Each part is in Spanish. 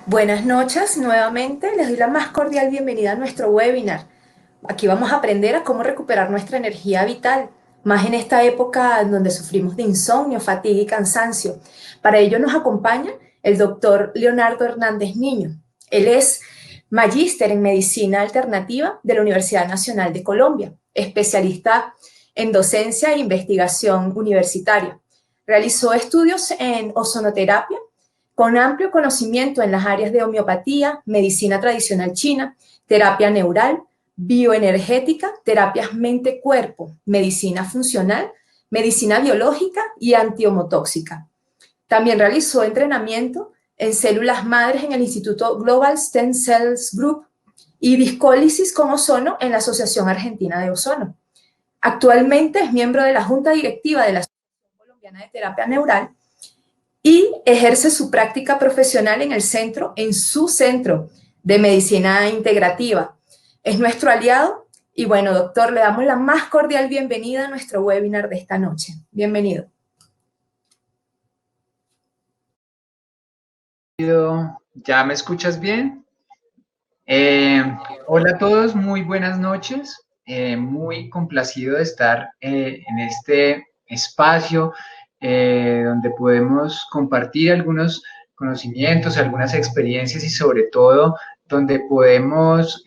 Buenas noches, nuevamente les doy la más cordial bienvenida a nuestro webinar. Aquí vamos a aprender a cómo recuperar nuestra energía vital, más en esta época en donde sufrimos de insomnio, fatiga y cansancio. Para ello nos acompaña el doctor Leonardo Hernández Niño. Él es magíster en medicina alternativa de la Universidad Nacional de Colombia, especialista en docencia e investigación universitaria. Realizó estudios en ozonoterapia con amplio conocimiento en las áreas de homeopatía, medicina tradicional china, terapia neural, bioenergética, terapias mente-cuerpo, medicina funcional, medicina biológica y antiomotóxica. También realizó entrenamiento en células madres en el Instituto Global Stem Cells Group y discólisis con ozono en la Asociación Argentina de Ozono. Actualmente es miembro de la Junta Directiva de la Asociación Colombiana de Terapia Neural y ejerce su práctica profesional en su centro de medicina integrativa. Es nuestro aliado y bueno, doctor, le damos la más cordial bienvenida a nuestro webinar de esta noche. Bienvenido. ¿Ya me escuchas bien? Eh, Hola a todos, muy buenas noches. Muy complacido de estar en este espacio donde podemos compartir algunos conocimientos, algunas experiencias y sobre todo donde podemos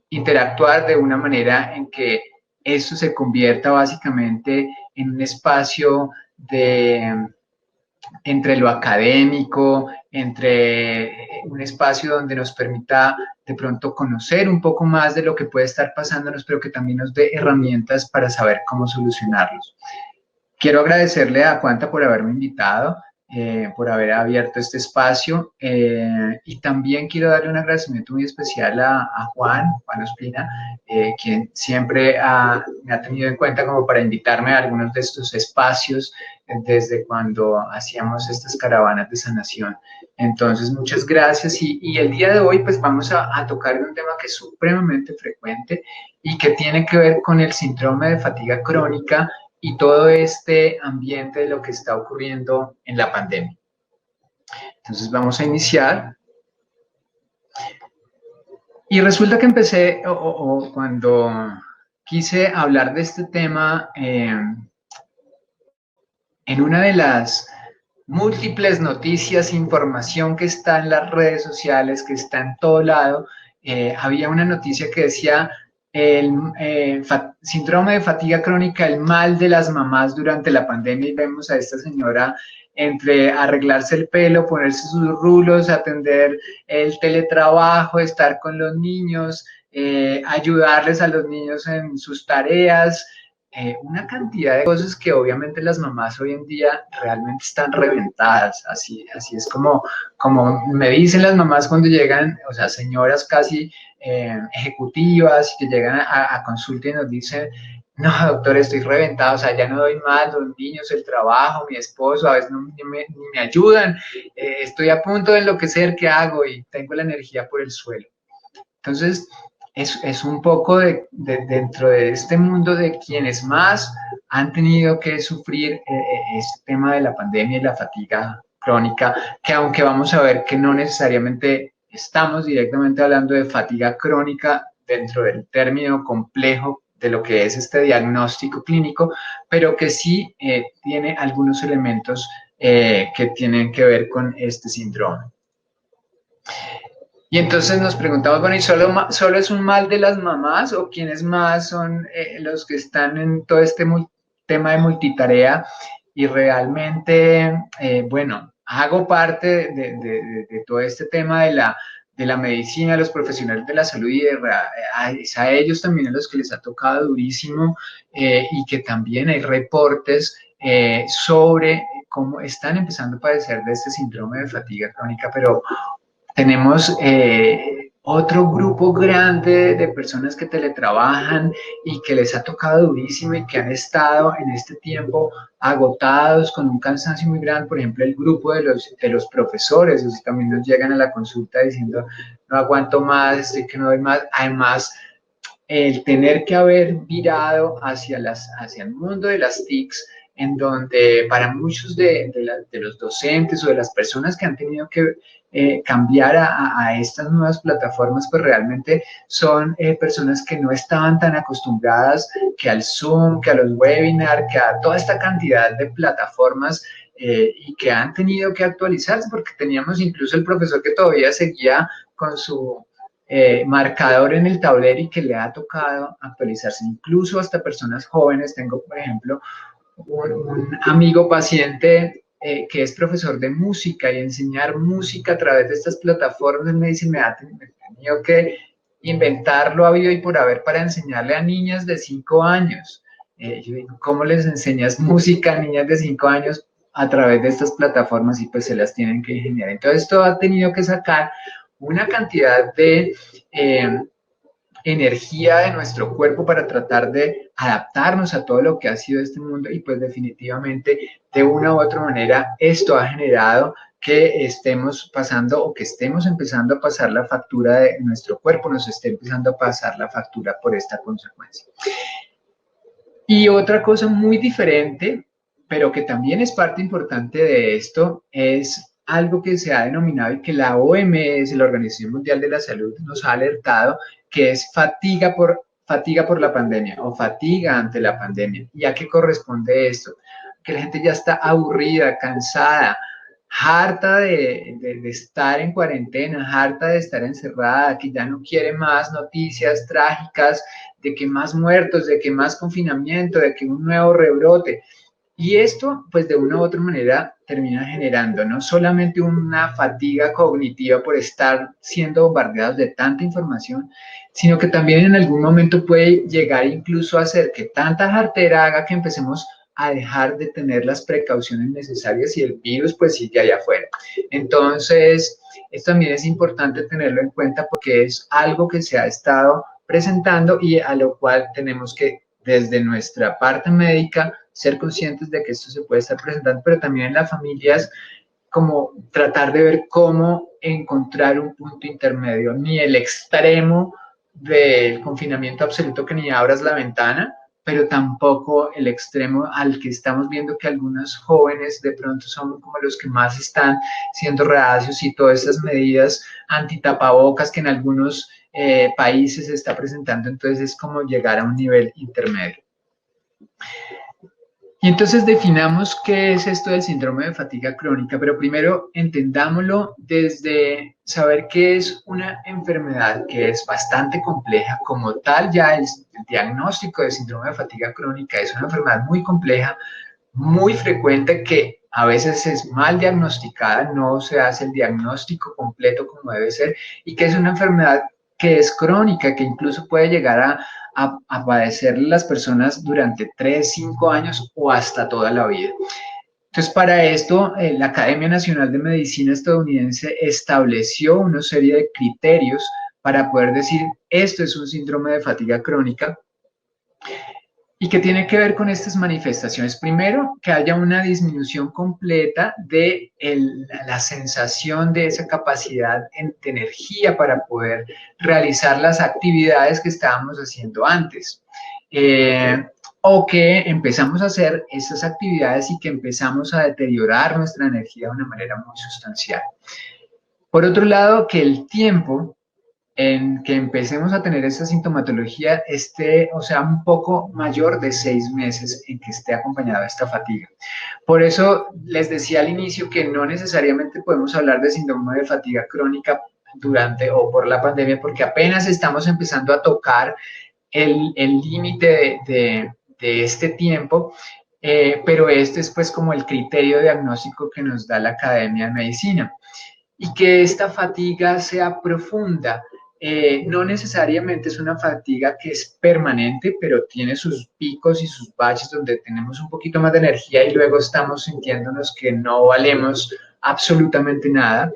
interactuar de una manera en que esto se convierta básicamente en un espacio de entre lo académico, entre un espacio donde nos permita de pronto conocer un poco más de lo que puede estar pasándonos, pero que también nos dé herramientas para saber cómo solucionarlos. Quiero agradecerle a Cuanta por haberme invitado, por haber abierto este espacio y también quiero darle un agradecimiento muy especial a Juan Ospina, quien siempre me ha tenido en cuenta como para invitarme a algunos de estos espacios desde cuando hacíamos estas caravanas de sanación. Entonces, muchas gracias y el día de hoy pues vamos a tocar un tema que es supremamente frecuente y que tiene que ver con el síndrome de fatiga crónica y todo este ambiente de lo que está ocurriendo en la pandemia. Entonces vamos a iniciar. Y resulta que empecé, cuando quise hablar de este tema, en una de las múltiples noticias, información que está en las redes sociales, que está en todo lado, había una noticia que decía el síndrome de fatiga crónica, el mal de las mamás durante la pandemia, y vemos a esta señora entre arreglarse el pelo, ponerse sus rulos, atender el teletrabajo, estar con los niños, ayudarles a los niños en sus tareas, una cantidad de cosas que obviamente las mamás hoy en día realmente están reventadas, así es como me dicen las mamás cuando llegan, o sea, señoras casi ejecutivas que llegan a consulta y nos dicen, no, doctor, estoy reventado, o sea, ya no doy más, los niños, el trabajo, mi esposo, a veces ni me ayudan, estoy a punto de enloquecer, ¿qué hago? Y tengo la energía por el suelo. Entonces, es un poco dentro de este mundo de quienes más han tenido que sufrir este tema de la pandemia y la fatiga crónica, que aunque vamos a ver que no necesariamente estamos directamente hablando de fatiga crónica dentro del término complejo de lo que es este diagnóstico clínico, pero que sí tiene algunos elementos que tienen que ver con este síndrome. Y entonces nos preguntamos, bueno, ¿y solo es un mal de las mamás o quiénes más son los que están en todo este tema de multitarea? Y realmente, bueno, hago parte de todo este tema de la medicina, los profesionales de la salud y es a ellos también a los que les ha tocado durísimo y que también hay reportes sobre cómo están empezando a padecer de este síndrome de fatiga crónica, pero tenemos otro grupo grande de personas que teletrabajan y que les ha tocado durísimo y que han estado en este tiempo agotados con un cansancio muy grande. Por ejemplo, el grupo de los profesores, ellos también nos llegan a la consulta diciendo, no aguanto más, estoy que no doy más. Además, el tener que haber virado hacia el mundo de las TICs en donde para muchos de los docentes o de las personas que han tenido que cambiar a estas nuevas plataformas, pues realmente son personas que no estaban tan acostumbradas que al Zoom, que a los webinars, que a toda esta cantidad de plataformas y que han tenido que actualizarse, porque teníamos incluso el profesor que todavía seguía con su marcador en el tablero y que le ha tocado actualizarse, incluso hasta personas jóvenes. Tengo, por ejemplo, un amigo paciente que es profesor de música y enseñar música a través de estas plataformas. Me dice, me ha tenido que inventarlo habido y por haber para enseñarle a niñas de 5 años. Yo digo, ¿cómo les enseñas música a niñas de 5 años a través de estas plataformas? Y pues se las tienen que ingeniar. Entonces, esto ha tenido que sacar una cantidad de energía de nuestro cuerpo para tratar de adaptarnos a todo lo que ha sido este mundo, y pues definitivamente de una u otra manera esto ha generado que estemos pasando o que estemos empezando a pasar la factura de nuestro cuerpo, nos esté empezando a pasar la factura por esta consecuencia. Y otra cosa muy diferente, pero que también es parte importante de esto, es algo que se ha denominado y que la OMS, la Organización Mundial de la Salud, nos ha alertado, que es fatiga por la pandemia o fatiga ante la pandemia. ¿Y a qué corresponde esto? Que la gente ya está aburrida, cansada, harta de estar en cuarentena, harta de estar encerrada, que ya no quiere más noticias trágicas, de que más muertos, de que más confinamiento, de que un nuevo rebrote. Y esto, pues de una u otra manera, termina generando no solamente una fatiga cognitiva por estar siendo bombardeados de tanta información, sino que también en algún momento puede llegar incluso a hacer que tanta jartera haga que empecemos a dejar de tener las precauciones necesarias y el virus pues sigue allá afuera. Entonces, esto también es importante tenerlo en cuenta porque es algo que se ha estado presentando y a lo cual tenemos que, desde nuestra parte médica, ser conscientes de que esto se puede estar presentando, pero también en las familias, como tratar de ver cómo encontrar un punto intermedio, ni el extremo del confinamiento absoluto que ni abras la ventana, pero tampoco el extremo al que estamos viendo que algunos jóvenes de pronto son como los que más están siendo reacios, y todas estas medidas antitapabocas que en algunos países se está presentando. Entonces es como llegar a un nivel intermedio. Y entonces definamos qué es esto del síndrome de fatiga crónica, pero primero entendámoslo desde saber que es una enfermedad que es bastante compleja. Como tal, ya el diagnóstico de síndrome de fatiga crónica es una enfermedad muy compleja, muy frecuente, que a veces es mal diagnosticada, no se hace el diagnóstico completo como debe ser, y que es una enfermedad que es crónica, que incluso puede llegar a padecer las personas durante 3, 5 años o hasta toda la vida. Entonces, para esto, la Academia Nacional de Medicina estadounidense estableció una serie de criterios para poder decir, esto es un síndrome de fatiga crónica, y que tiene que ver con estas manifestaciones. Primero, que haya una disminución completa de la sensación de esa capacidad de energía para poder realizar las actividades que estábamos haciendo antes. O que empezamos a hacer esas actividades y que empezamos a deteriorar nuestra energía de una manera muy sustancial. Por otro lado, que el tiempo en que empecemos a tener esta sintomatología esté, o sea, un poco mayor de 6 meses en que esté acompañada de esta fatiga. Por eso les decía al inicio que no necesariamente podemos hablar de síndrome de fatiga crónica durante o por la pandemia, porque apenas estamos empezando a tocar el límite de este tiempo, pero este es pues como el criterio diagnóstico que nos da la Academia de Medicina. Y que esta fatiga sea profunda. No necesariamente es una fatiga que es permanente, pero tiene sus picos y sus baches donde tenemos un poquito más de energía y luego estamos sintiéndonos que no valemos absolutamente nada.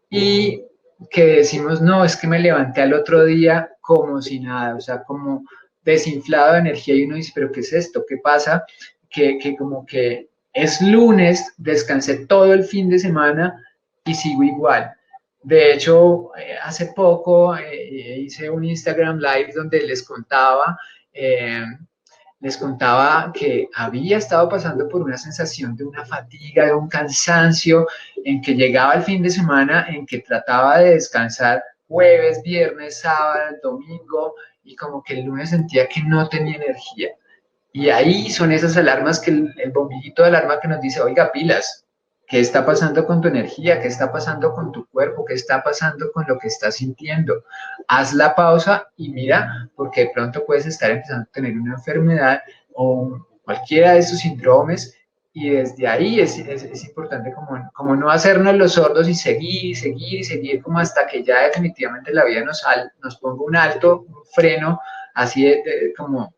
Y que decimos, no, es que me levanté al otro día como si nada, o sea, como desinflado de energía, y uno dice, pero ¿qué es esto? ¿Qué pasa? Que como que es lunes, descansé todo el fin de semana y sigo igual. De hecho, hace poco hice un Instagram Live donde les contaba les contaba que había estado pasando por una sensación de una fatiga, de un cansancio, en que llegaba el fin de semana, en que trataba de descansar jueves, viernes, sábado, domingo, y como que el lunes sentía que no tenía energía. Y ahí son esas alarmas que el bombillito de alarma que nos dice, oiga, pilas, ¿qué está pasando con tu energía? ¿Qué está pasando con tu cuerpo? ¿Qué está pasando con lo que estás sintiendo? Haz la pausa y mira, porque de pronto puedes estar empezando a tener una enfermedad o cualquiera de esos síndromes y desde ahí es importante como no hacernos los sordos y seguir y seguir y seguir como hasta que ya definitivamente la vida nos ponga un alto, un freno, así como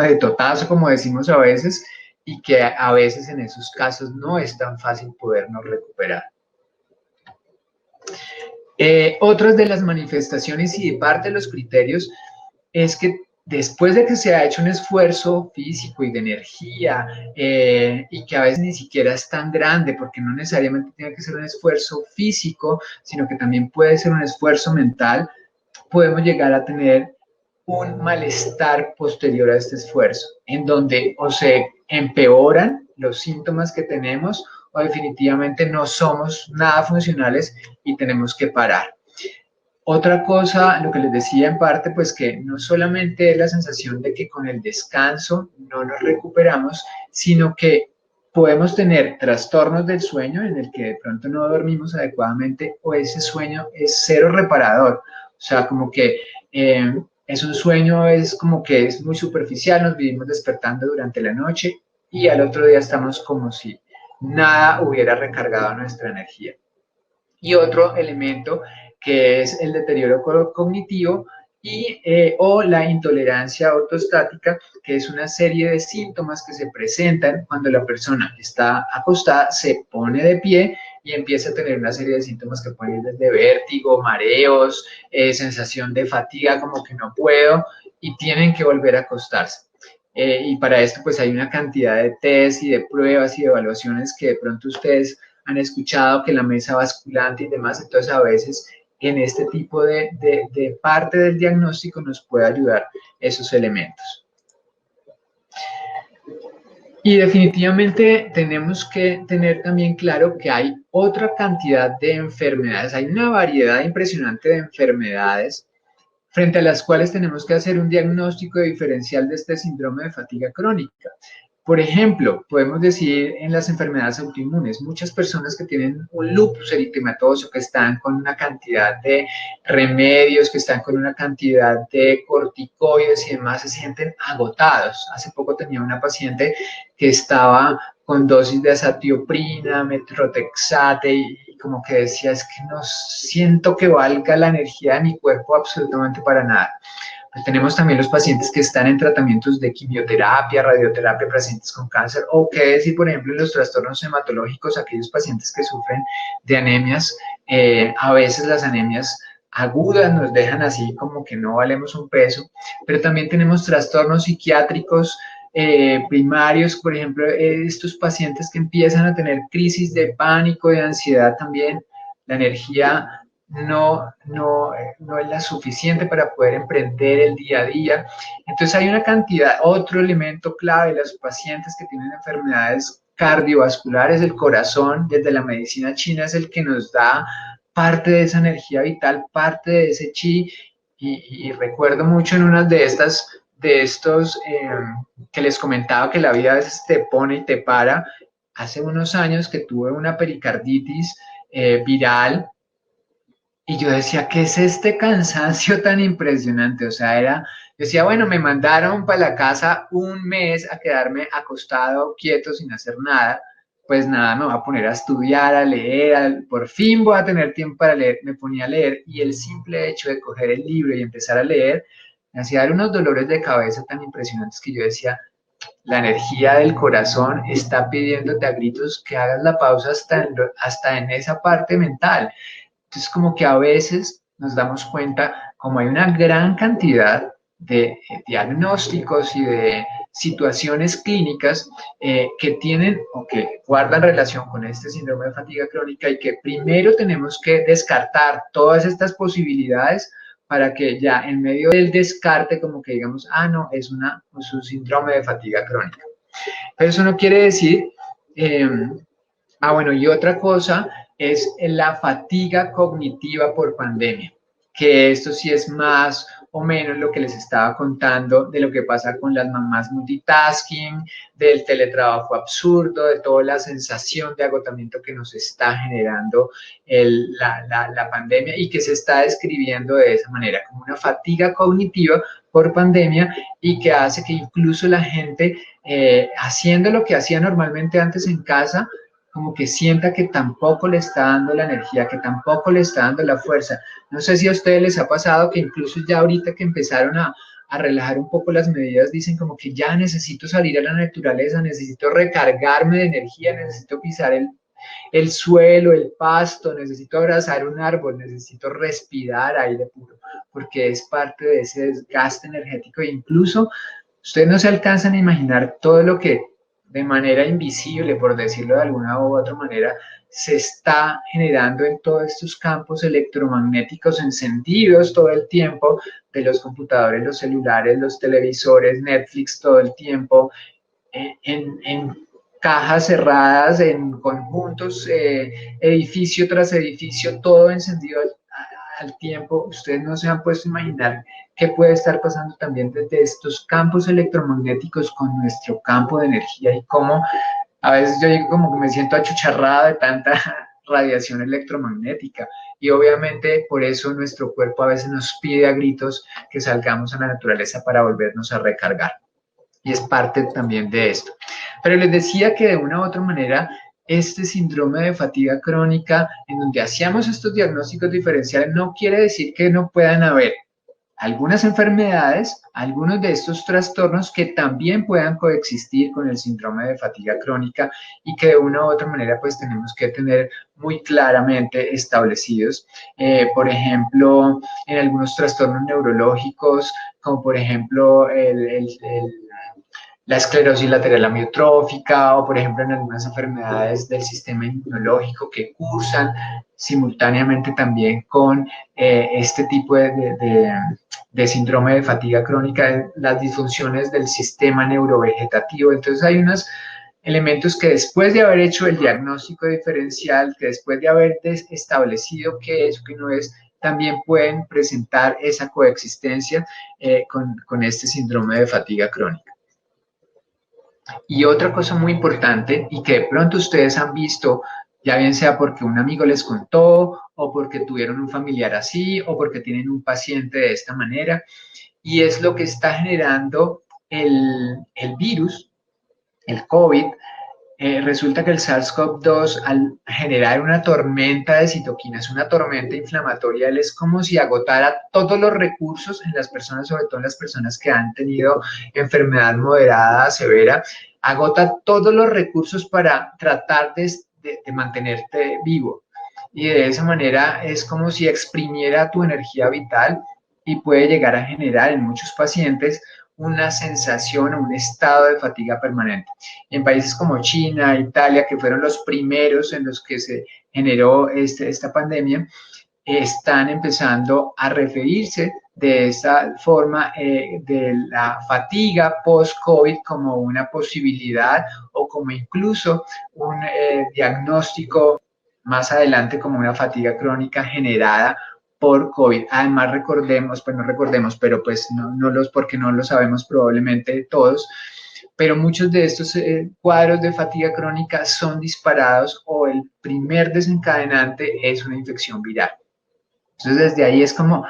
de totazo, como decimos a veces, y que a veces en esos casos no es tan fácil podernos recuperar. Otras de las manifestaciones y de parte de los criterios es que después de que se ha hecho un esfuerzo físico y de energía, y que a veces ni siquiera es tan grande, porque no necesariamente tiene que ser un esfuerzo físico, sino que también puede ser un esfuerzo mental, podemos llegar a tener un malestar posterior a este esfuerzo, en donde o se empeoran los síntomas que tenemos o definitivamente no somos nada funcionales y tenemos que parar. Otra cosa, lo que les decía en parte, pues que no solamente es la sensación de que con el descanso no nos recuperamos, sino que podemos tener trastornos del sueño en el que de pronto no dormimos adecuadamente o ese sueño es cero reparador. O sea, como que es un sueño, es como que es muy superficial, nos vivimos despertando durante la noche y al otro día estamos como si nada hubiera recargado nuestra energía. Y otro elemento que es el deterioro cognitivo o la intolerancia ortostática, que es una serie de síntomas que se presentan cuando la persona está acostada, se pone de pie y empieza a tener una serie de síntomas que pueden ir desde vértigo, mareos, sensación de fatiga, como que no puedo, y tienen que volver a acostarse. Y para esto pues hay una cantidad de test y de pruebas y de evaluaciones que de pronto ustedes han escuchado, que la mesa basculante y demás, entonces a veces en este tipo de parte del diagnóstico nos puede ayudar esos elementos. Y definitivamente tenemos que tener también claro que hay otra cantidad de enfermedades, hay una variedad impresionante de enfermedades frente a las cuales tenemos que hacer un diagnóstico diferencial de este síndrome de fatiga crónica. Por ejemplo, podemos decir en las enfermedades autoinmunes, muchas personas que tienen un lupus eritematoso, que están con una cantidad de remedios, que están con una cantidad de corticoides y demás, se sienten agotados. Hace poco tenía una paciente que estaba con dosis de azatioprina, metrotexate y como que decía, es que no siento que valga la energía de mi cuerpo absolutamente para nada. Pues tenemos también los pacientes que están en tratamientos de quimioterapia, radioterapia, pacientes con cáncer, o qué decir, por ejemplo, en los trastornos hematológicos, aquellos pacientes que sufren de anemias, a veces las anemias agudas nos dejan así como que no valemos un peso, pero también tenemos trastornos psiquiátricos primarios, por ejemplo, estos pacientes que empiezan a tener crisis de pánico, de ansiedad también, la energía no es la suficiente para poder emprender el día a día. Entonces hay una cantidad, otro elemento clave de los pacientes que tienen enfermedades cardiovasculares, el corazón, desde la medicina china es el que nos da parte de esa energía vital, parte de ese chi, y recuerdo mucho en una de estos que les comentaba que la vida a veces te pone y te para, hace unos años que tuve una pericarditis viral. Y yo decía, ¿qué es este cansancio tan impresionante? O sea, decía, bueno, me mandaron para la casa un mes a quedarme acostado, quieto, sin hacer nada. Pues nada, me voy a poner a estudiar, a leer, por fin voy a tener tiempo para leer. Me ponía a leer y el simple hecho de coger el libro y empezar a leer me hacía dar unos dolores de cabeza tan impresionantes que yo decía, la energía del corazón está pidiéndote a gritos que hagas la pausa hasta en esa parte mental. Entonces, como que a veces nos damos cuenta, como hay una gran cantidad de diagnósticos y de situaciones clínicas que tienen o que guardan relación con este síndrome de fatiga crónica y que primero tenemos que descartar todas estas posibilidades para que ya en medio del descarte como que digamos, ah, no, es un síndrome de fatiga crónica. Pero eso no quiere decir, eh, bueno, y otra cosa es la fatiga cognitiva por pandemia, que esto sí es más o menos lo que les estaba contando de lo que pasa con las mamás multitasking, del teletrabajo absurdo, de toda la sensación de agotamiento que nos está generando la pandemia y que se está describiendo de esa manera, como una fatiga cognitiva por pandemia y que hace que incluso la gente haciendo lo que hacía normalmente antes en casa, como que sienta que tampoco le está dando la energía, que tampoco le está dando la fuerza. No sé si a ustedes les ha pasado que incluso ya ahorita que empezaron a relajar un poco las medidas, dicen como que ya necesito salir a la naturaleza, necesito recargarme de energía, necesito pisar el suelo, el pasto, necesito abrazar un árbol, necesito respirar aire puro, porque es parte de ese desgaste energético e incluso ustedes no se alcanzan a imaginar todo lo que de manera invisible, por decirlo de alguna u otra manera, se está generando en todos estos campos electromagnéticos encendidos todo el tiempo de los computadores, los celulares, los televisores, Netflix todo el tiempo, en cajas cerradas, en conjuntos, edificio tras edificio, todo encendido al tiempo. Ustedes no se han puesto a imaginar qué puede estar pasando también desde estos campos electromagnéticos con nuestro campo de energía y cómo a veces yo digo como que me siento achucharrado de tanta radiación electromagnética y obviamente por eso nuestro cuerpo a veces nos pide a gritos que salgamos a la naturaleza para volvernos a recargar y es parte también de esto. Pero les decía que de una u otra manera, este síndrome de fatiga crónica, en donde hacíamos estos diagnósticos diferenciales, no quiere decir que no puedan haber algunas enfermedades, algunos de estos trastornos que también puedan coexistir con el síndrome de fatiga crónica y que de una u otra manera pues tenemos que tener muy claramente establecidos. Por ejemplo, en algunos trastornos neurológicos, como por ejemplo la esclerosis lateral amiotrófica o, por ejemplo, en algunas enfermedades del sistema inmunológico que cursan simultáneamente también con este tipo de síndrome de fatiga crónica, las disfunciones del sistema neurovegetativo. Entonces hay unos elementos que después de haber hecho el diagnóstico diferencial, que después de haber establecido qué es o qué no es, también pueden presentar esa coexistencia con este síndrome de fatiga crónica. Y otra cosa muy importante y que de pronto ustedes han visto, ya bien sea porque un amigo les contó o porque tuvieron un familiar así o porque tienen un paciente de esta manera, y es lo que está generando el virus, el COVID. Resulta que el SARS-CoV-2 al generar una tormenta de citoquinas, una tormenta inflamatoria, él es como si agotara todos los recursos en las personas, sobre todo en las personas que han tenido enfermedad moderada, severa, agota todos los recursos para tratar de mantenerte vivo. Y de esa manera es como si exprimiera tu energía vital y puede llegar a generar en muchos pacientes una sensación o un estado de fatiga permanente. En países como China, Italia, que fueron los primeros en los que se generó esta pandemia, están empezando a referirse de esa forma de la fatiga post-COVID como una posibilidad o como incluso un diagnóstico más adelante como una fatiga crónica generada por COVID. Además, recordemos, pues no recordemos, pero pues porque no lo sabemos probablemente todos, pero muchos de estos cuadros de fatiga crónica son disparados o el primer desencadenante es una infección viral. Entonces, desde ahí es como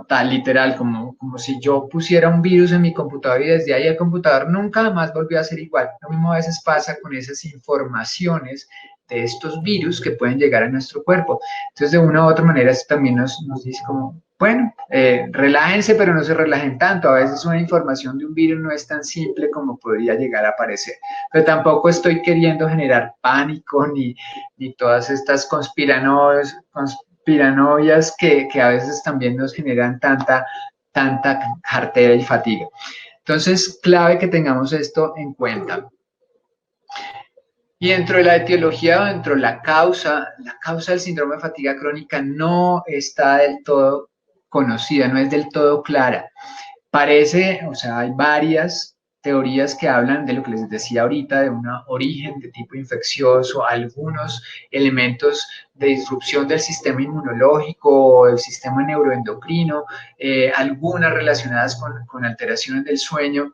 tal, literal, como si yo pusiera un virus en mi computador y desde ahí el computador nunca más volvió a ser igual. Lo mismo a veces pasa con esas informaciones de estos virus que pueden llegar a nuestro cuerpo. Entonces, de una u otra manera, esto también nos dice como, bueno, relájense, pero no se relajen tanto. A veces una información de un virus no es tan simple como podría llegar a parecer. Pero tampoco estoy queriendo generar pánico ni todas estas conspiranoias que a veces también nos generan tanta cartera y fatiga. Entonces, clave que tengamos esto en cuenta. Y dentro de la etiología, dentro de la causa del síndrome de fatiga crónica no está del todo conocida, no es del todo clara. Parece, o sea, hay varias teorías que hablan de lo que les decía ahorita, de un origen de tipo infeccioso, algunos elementos de disrupción del sistema inmunológico o del sistema neuroendocrino, algunas relacionadas con alteraciones del sueño,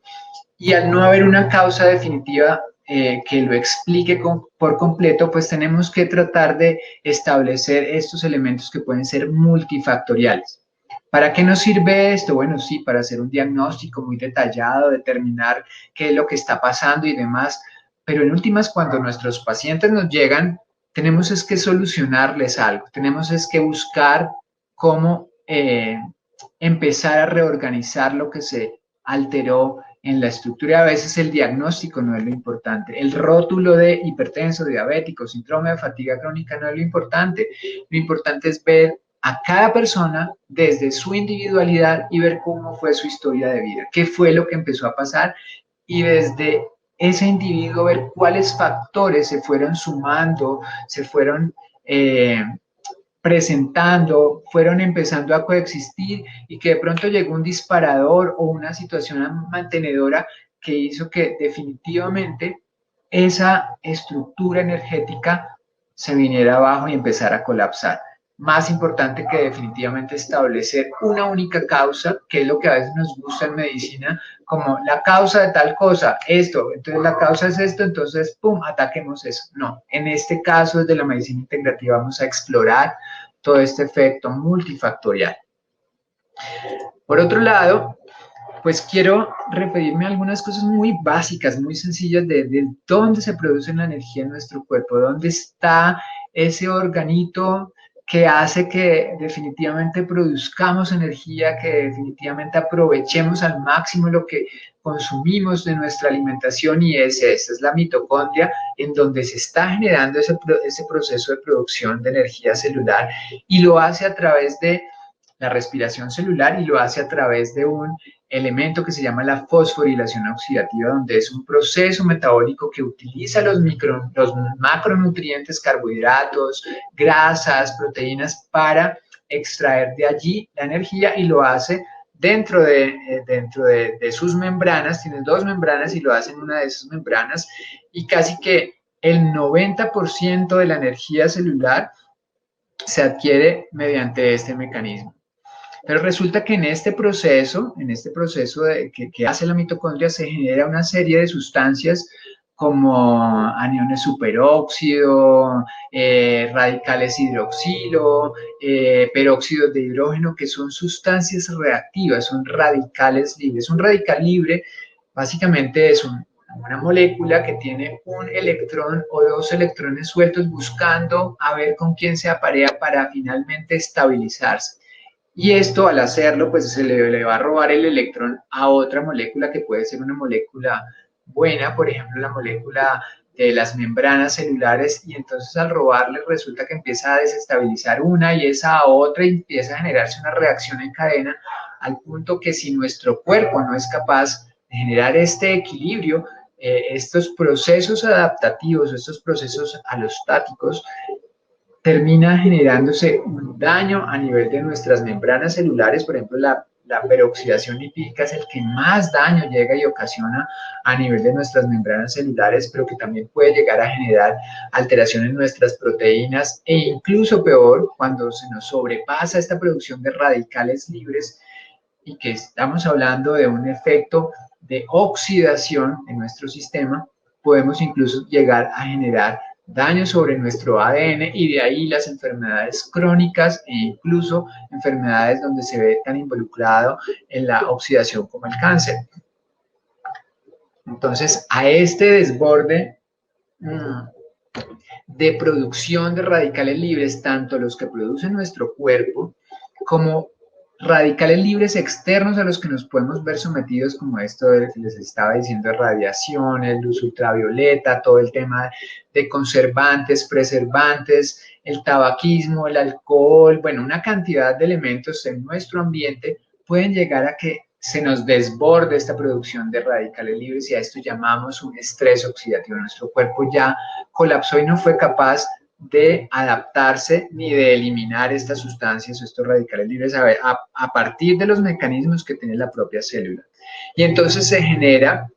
y al no haber una causa definitiva que lo explique por completo, pues tenemos que tratar de establecer estos elementos que pueden ser multifactoriales. ¿Para qué nos sirve esto? Bueno, sí, para hacer un diagnóstico muy detallado, determinar qué es lo que está pasando y demás, pero en últimas, cuando nuestros pacientes nos llegan, tenemos es que solucionarles algo, tenemos es que buscar cómo empezar a reorganizar lo que se alteró en la estructura. A veces el diagnóstico no es lo importante, el rótulo de hipertenso, diabético, síndrome de fatiga crónica no es lo importante es ver a cada persona desde su individualidad y ver cómo fue su historia de vida, qué fue lo que empezó a pasar y desde ese individuo ver cuáles factores se fueron sumando, se fueron presentando, fueron empezando a coexistir y que de pronto llegó un disparador o una situación mantenedora que hizo que definitivamente esa estructura energética se viniera abajo y empezara a colapsar. Más importante que definitivamente establecer una única causa, que es lo que a veces nos gusta en medicina, como la causa de tal cosa, esto, entonces la causa es esto, entonces, pum, ataquemos eso. No, en este caso desde la medicina integrativa vamos a explorar todo este efecto multifactorial. Por otro lado, pues quiero referirme a algunas cosas muy básicas, muy sencillas de dónde se produce la energía en nuestro cuerpo, dónde está ese organito que hace que definitivamente produzcamos energía, que definitivamente aprovechemos al máximo lo que consumimos de nuestra alimentación y esta es la mitocondria en donde se está generando ese proceso de producción de energía celular y lo hace a través de la respiración celular y lo hace a través de un elemento que se llama la fosforilación oxidativa, donde es un proceso metabólico que utiliza los macronutrientes, carbohidratos, grasas, proteínas para extraer de allí la energía y lo hace dentro de sus membranas, tiene dos membranas y lo hace en una de esas membranas y casi que el 90% de la energía celular se adquiere mediante este mecanismo. Pero resulta que en este proceso que hace la mitocondria, se genera una serie de sustancias como aniones superóxido, radicales hidroxilo, peróxidos de hidrógeno, que son sustancias reactivas, son radicales libres. Un radical libre básicamente es una molécula que tiene un electrón o dos electrones sueltos buscando a ver con quién se aparea para finalmente estabilizarse. Y esto al hacerlo, pues le va a robar el electrón a otra molécula que puede ser una molécula buena, por ejemplo, la molécula de las membranas celulares, y entonces al robarle resulta que empieza a desestabilizar una y esa a otra y empieza a generarse una reacción en cadena al punto que si nuestro cuerpo no es capaz de generar este equilibrio, estos procesos adaptativos, estos procesos alostáticos, termina generándose un daño a nivel de nuestras membranas celulares. Por ejemplo, la peroxidación lipídica es el que más daño llega y ocasiona a nivel de nuestras membranas celulares, pero que también puede llegar a generar alteraciones en nuestras proteínas e incluso peor cuando se nos sobrepasa esta producción de radicales libres y que estamos hablando de un efecto de oxidación en nuestro sistema, podemos incluso llegar a generar daño sobre nuestro ADN y de ahí las enfermedades crónicas e incluso enfermedades donde se ve tan involucrado en la oxidación como el cáncer. Entonces, a este desborde de producción de radicales libres, tanto los que produce nuestro cuerpo como radicales libres externos a los que nos podemos ver sometidos, como esto de que les estaba diciendo, de radiaciones, luz ultravioleta, todo el tema de conservantes, preservantes, el tabaquismo, el alcohol, bueno, una cantidad de elementos en nuestro ambiente pueden llegar a que se nos desborde esta producción de radicales libres y a esto llamamos un estrés oxidativo. Nuestro cuerpo ya colapsó y no fue capaz de adaptarse ni de eliminar estas sustancias o estos radicales libres a partir de los mecanismos que tiene la propia célula. Y entonces se genera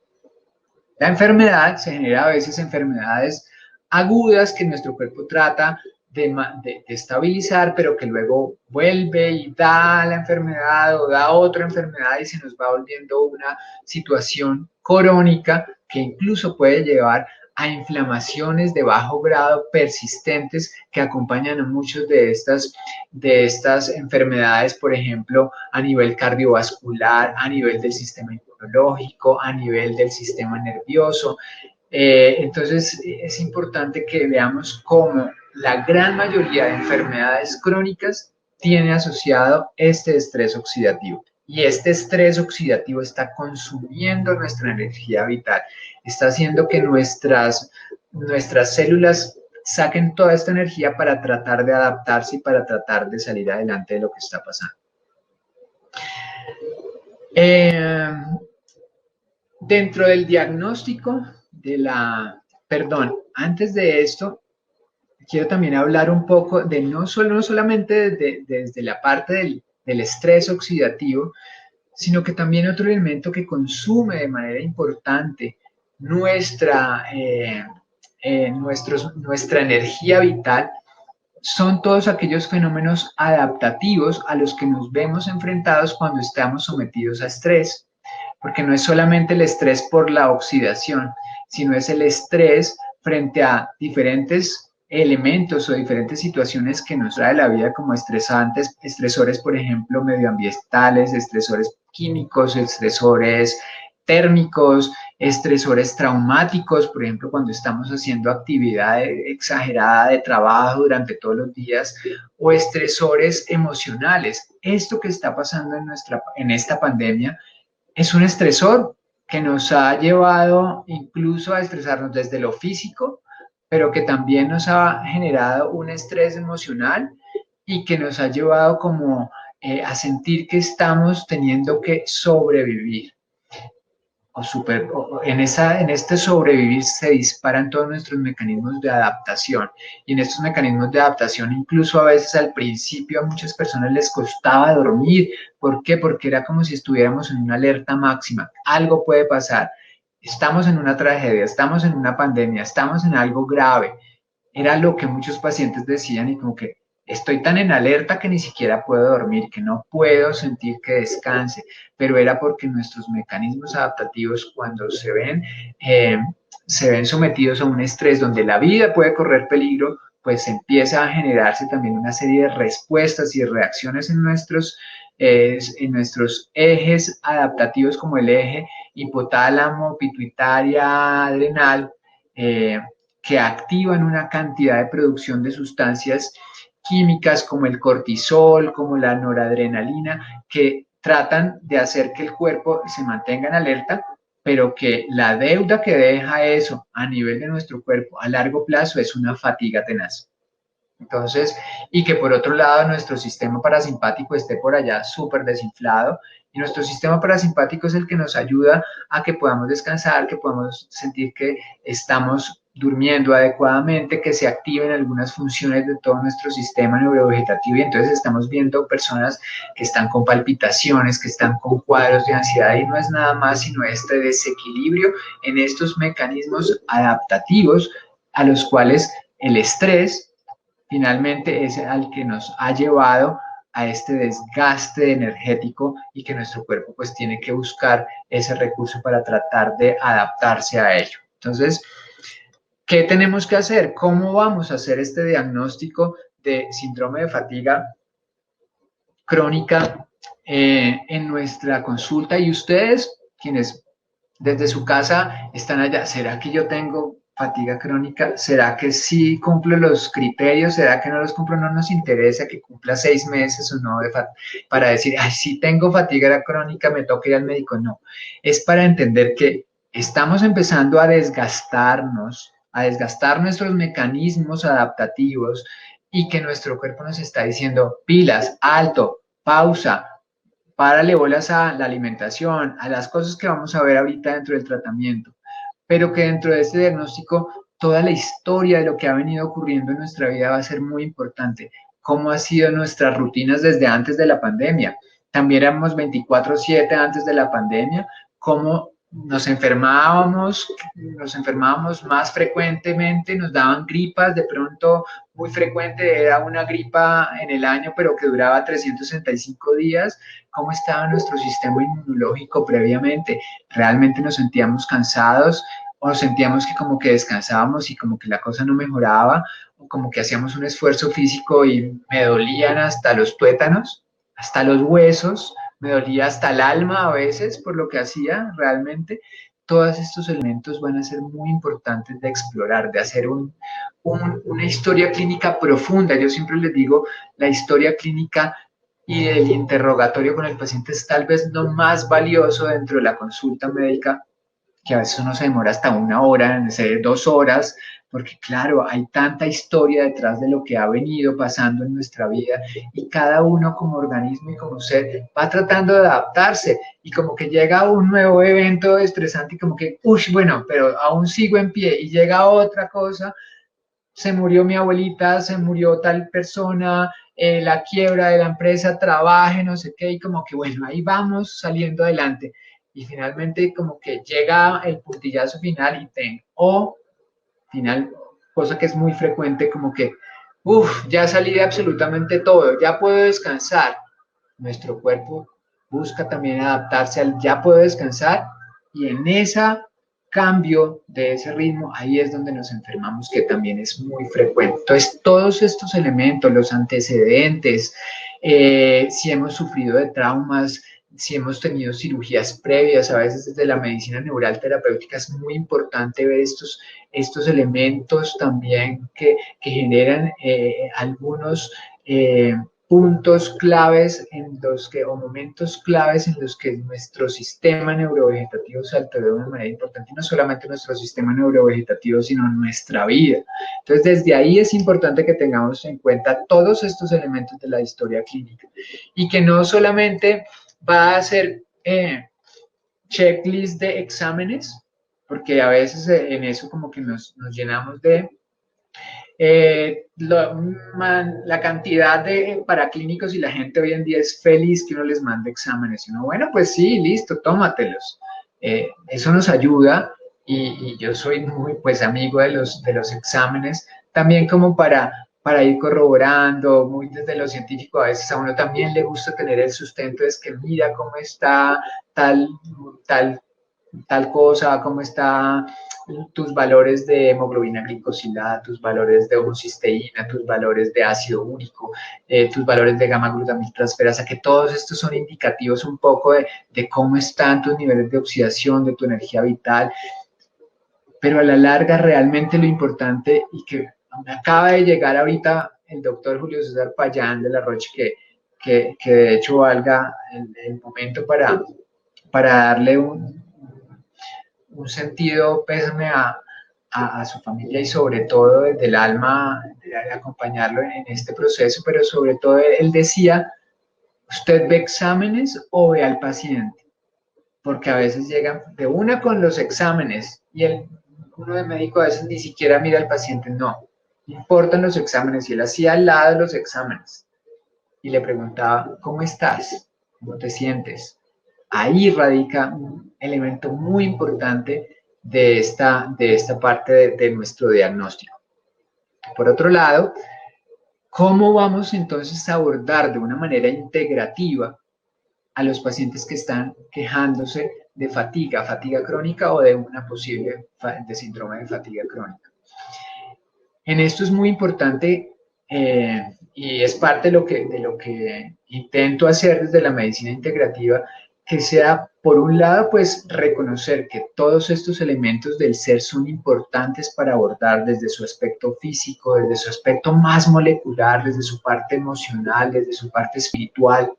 la enfermedad, se genera a veces enfermedades agudas que nuestro cuerpo trata de estabilizar, pero que luego vuelve y da la enfermedad o da otra enfermedad y se nos va volviendo una situación crónica que incluso puede llevar a inflamaciones de bajo grado persistentes que acompañan a muchas de estas enfermedades, por ejemplo, a nivel cardiovascular, a nivel del sistema inmunológico, a nivel del sistema nervioso. Entonces, es importante que veamos cómo la gran mayoría de enfermedades crónicas tiene asociado este estrés oxidativo. Y este estrés oxidativo está consumiendo nuestra energía vital, está haciendo que nuestras células saquen toda esta energía para tratar de adaptarse y para tratar de salir adelante de lo que está pasando. Dentro del diagnóstico antes de esto, quiero también hablar un poco de no solamente desde la parte del estrés oxidativo, sino que también otro elemento que consume de manera importante nuestra energía vital son todos aquellos fenómenos adaptativos a los que nos vemos enfrentados cuando estamos sometidos a estrés, porque no es solamente el estrés por la oxidación, sino es el estrés frente a diferentes elementos o diferentes situaciones que nos trae la vida como estresores, por ejemplo, medioambientales, estresores químicos, estresores térmicos, estresores traumáticos, por ejemplo, cuando estamos haciendo actividad exagerada de trabajo durante todos los días, o estresores emocionales. Esto que está pasando en esta pandemia es un estresor que nos ha llevado incluso a estresarnos desde lo físico, pero que también nos ha generado un estrés emocional y que nos ha llevado como a sentir que estamos teniendo que sobrevivir. En este sobrevivir se disparan todos nuestros mecanismos de adaptación, y en estos mecanismos de adaptación incluso a veces al principio a muchas personas les costaba dormir. ¿Por qué? Porque era como si estuviéramos en una alerta máxima, algo puede pasar, estamos en una tragedia, estamos en una pandemia, estamos en algo grave. Era lo que muchos pacientes decían, y como que estoy tan en alerta que ni siquiera puedo dormir, que no puedo sentir que descanse, pero era porque nuestros mecanismos adaptativos cuando se ven sometidos a un estrés donde la vida puede correr peligro, pues empieza a generarse también una serie de respuestas y reacciones en nuestros ejes adaptativos, como el eje hipotálamo, pituitaria, adrenal, que activan una cantidad de producción de sustancias químicas como el cortisol, como la noradrenalina, que tratan de hacer que el cuerpo se mantenga en alerta, pero que la deuda que deja eso a nivel de nuestro cuerpo a largo plazo es una fatiga tenaz. Entonces, y que por otro lado nuestro sistema parasimpático esté por allá súper desinflado, y nuestro sistema parasimpático es el que nos ayuda a que podamos descansar, que podamos sentir que estamos durmiendo adecuadamente, que se activen algunas funciones de todo nuestro sistema neurovegetativo, y entonces estamos viendo personas que están con palpitaciones, que están con cuadros de ansiedad, y no es nada más sino este desequilibrio en estos mecanismos adaptativos a los cuales el estrés finalmente es al que nos ha llevado a este desgaste energético, y que nuestro cuerpo pues tiene que buscar ese recurso para tratar de adaptarse a ello. Entonces, ¿qué tenemos que hacer? ¿Cómo vamos a hacer este diagnóstico de síndrome de fatiga crónica en nuestra consulta? Y ustedes, quienes desde su casa están allá, ¿será que yo tengo fatiga crónica? ¿Será que sí cumplo los criterios? ¿Será que no los cumplo? No nos interesa que cumpla 6 meses o no para decir, ay, sí tengo fatiga crónica, me toca ir al médico. No, es para entender que estamos empezando a desgastar nuestros mecanismos adaptativos, y que nuestro cuerpo nos está diciendo, pilas, alto, pausa, párale bolas a la alimentación, a las cosas que vamos a ver ahorita dentro del tratamiento, pero que dentro de este diagnóstico toda la historia de lo que ha venido ocurriendo en nuestra vida va a ser muy importante. Cómo han sido nuestras rutinas desde antes de la pandemia. También éramos 24/7 antes de la pandemia, cómo nos enfermábamos más frecuentemente, nos daban gripas, de pronto muy frecuente, era una gripa en el año, pero que duraba 365 días, cómo estaba nuestro sistema inmunológico previamente, realmente nos sentíamos cansados o sentíamos que como que descansábamos y como que la cosa no mejoraba, o como que hacíamos un esfuerzo físico y me dolían hasta los tuétanos, hasta los huesos, me dolía hasta el alma a veces por lo que hacía realmente. Todos estos elementos van a ser muy importantes de explorar, de hacer una historia clínica profunda. Yo siempre les digo, la historia clínica y el interrogatorio con el paciente es tal vez lo más valioso dentro de la consulta médica, que a veces uno se demora hasta 1 hora, 2 horas, porque claro, hay tanta historia detrás de lo que ha venido pasando en nuestra vida y cada uno como organismo y como ser va tratando de adaptarse y como que llega un nuevo evento estresante y como que, uy, bueno, pero aún sigo en pie y llega otra cosa, se murió mi abuelita, se murió tal persona, la quiebra de la empresa, trabaje, no sé qué, y como que bueno, ahí vamos saliendo adelante. Y finalmente como que llega el puntillazo final y o final, cosa que es muy frecuente, como que, uff, ya salí de absolutamente todo, ya puedo descansar. Nuestro cuerpo busca también adaptarse al ya puedo descansar y en ese cambio de ese ritmo, ahí es donde nos enfermamos, que también es muy frecuente. Entonces, todos estos elementos, los antecedentes, si hemos sufrido de traumas, si hemos tenido cirugías previas, a veces desde la medicina neural terapéutica es muy importante ver estos elementos también que generan algunos puntos claves en los que, o momentos claves en los que nuestro sistema neurovegetativo se alteró de una manera importante, y no solamente nuestro sistema neurovegetativo, sino nuestra vida. Entonces, desde ahí es importante que tengamos en cuenta todos estos elementos de la historia clínica y que no solamente va a ser checklist de exámenes, porque a veces en eso como que nos llenamos de la cantidad de paraclínicos y la gente hoy en día es feliz que uno les mande exámenes. Y uno, bueno, pues sí, listo, tómatelos. Eso nos ayuda y yo soy muy pues amigo de los exámenes, también como para ir corroborando, muy desde lo científico, a veces a uno también le gusta tener el sustento, es que mira cómo está tal, tal, tal cosa, cómo está tus valores de hemoglobina glicosilada, tus valores de homocisteína, tus valores de ácido úrico, tus valores de gamma glutamiltransferasa, que todos estos son indicativos un poco de cómo están tus niveles de oxidación, de tu energía vital, pero a la larga realmente lo importante y que me acaba de llegar ahorita el doctor Julio César Payán de la Roche, que de hecho valga el momento para darle un sentido pésame a su familia y sobre todo desde el alma de acompañarlo en este proceso, pero sobre todo él decía, ¿usted ve exámenes o ve al paciente? Porque a veces llegan de una con los exámenes y uno de médico a veces ni siquiera mira al paciente, no, importan los exámenes y él hacía al lado los exámenes y le preguntaba, ¿cómo estás? ¿Cómo te sientes? Ahí radica un elemento muy importante de esta parte de nuestro diagnóstico. Por otro lado, ¿cómo vamos entonces a abordar de una manera integrativa a los pacientes que están quejándose de fatiga crónica o de una posible de síndrome de fatiga crónica? En esto es muy importante y es parte de lo que intento hacer desde la medicina integrativa, que sea, por un lado, pues reconocer que todos estos elementos del ser son importantes para abordar desde su aspecto físico, desde su aspecto más molecular, desde su parte emocional, desde su parte espiritual,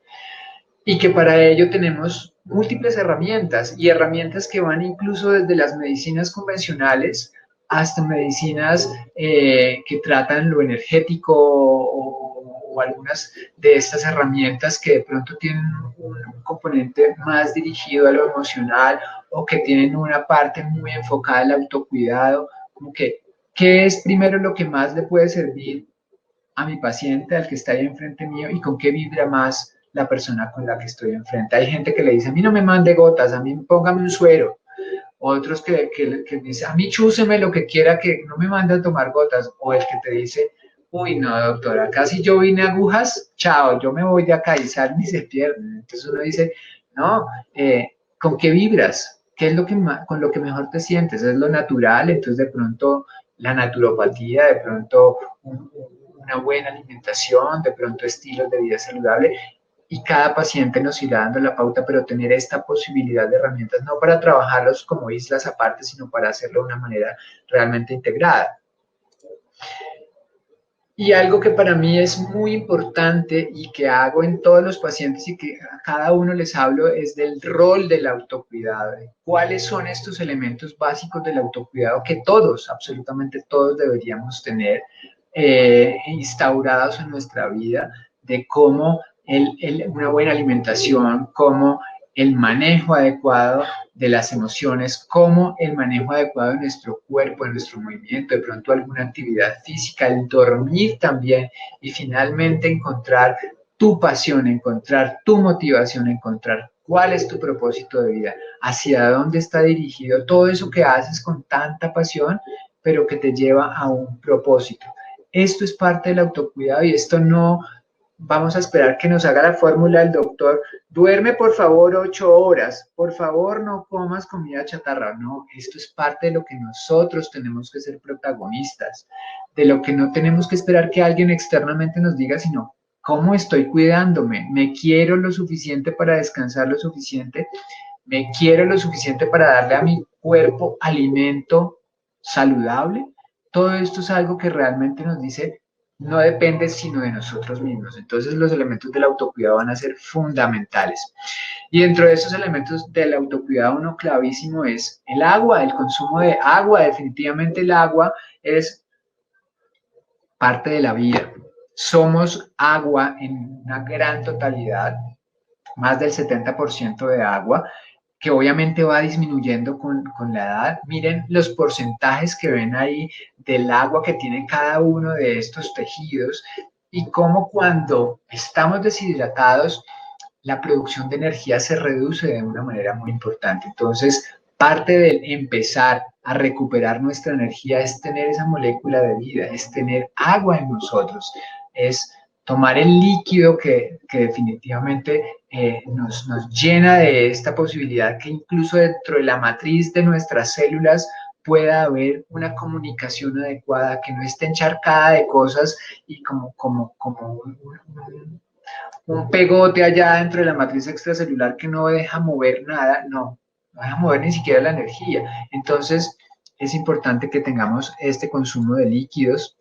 y que para ello tenemos múltiples herramientas y herramientas que van incluso desde las medicinas convencionales hasta medicinas que tratan lo energético o algunas de estas herramientas que de pronto tienen un componente más dirigido a lo emocional o que tienen una parte muy enfocada al autocuidado, como que ¿Qué es primero lo que más le puede servir a mi paciente, al que está ahí enfrente mío, y con qué vibra más la persona con la que estoy enfrente? Hay gente que le dice, a mí no me mande gotas, a mí póngame un suero. Otros que dicen, a mí chúseme lo que quiera, que no me mande a tomar gotas. O el que te dice, uy, no, doctora, casi yo vine a agujas, chao, yo me voy de acá y salen y se pierden. Entonces uno dice, no, ¿con qué vibras? ¿Qué es lo que con lo que mejor te sientes? ¿Es lo natural? Entonces de pronto la naturopatía, de pronto una buena alimentación, de pronto estilos de vida saludable, y cada paciente nos irá dando la pauta, pero tener esta posibilidad de herramientas, no para trabajarlos como islas aparte, sino para hacerlo de una manera realmente integrada. Y algo que para mí es muy importante y que hago en todos los pacientes y que a cada uno les hablo es del rol del autocuidado. ¿Cuáles son estos elementos básicos del autocuidado que todos, absolutamente todos deberíamos tener instaurados en nuestra vida? De cómo una buena alimentación, cómo el manejo adecuado de las emociones, como el manejo adecuado de nuestro cuerpo, de nuestro movimiento, de pronto alguna actividad física, el dormir también, y finalmente encontrar tu pasión, encontrar tu motivación, encontrar cuál es tu propósito de vida, hacia dónde está dirigido todo eso que haces con tanta pasión, pero que te lleva a un propósito. Esto es parte del autocuidado y esto no vamos a esperar que nos haga la fórmula el doctor. Duerme por favor 8 horas, por favor no comas comida chatarra. No, esto es parte de lo que nosotros tenemos que ser protagonistas, de lo que no tenemos que esperar que alguien externamente nos diga, sino cómo estoy cuidándome. Me quiero lo suficiente para descansar lo suficiente, me quiero lo suficiente para darle a mi cuerpo alimento saludable. Todo esto es algo que realmente nos dice no depende sino de nosotros mismos. Entonces los elementos del autocuidado van a ser fundamentales. Y dentro de esos elementos del autocuidado, uno clavísimo es el agua, el consumo de agua. Definitivamente el agua es parte de la vida. Somos agua en una gran totalidad, más del 70% de agua, que obviamente va disminuyendo con la edad. Miren los porcentajes que ven ahí del agua que tiene cada uno de estos tejidos y cómo cuando estamos deshidratados, la producción de energía se reduce de una manera muy importante. Entonces, parte del empezar a recuperar nuestra energía es tener esa molécula de vida, es tener agua en nosotros, es tomar el líquido que definitivamente nos llena de esta posibilidad que incluso dentro de la matriz de nuestras células pueda haber una comunicación adecuada, que no esté encharcada de cosas y como un pegote allá dentro de la matriz extracelular que no deja mover nada, no deja mover ni siquiera la energía. Entonces, es importante que tengamos este consumo de líquidos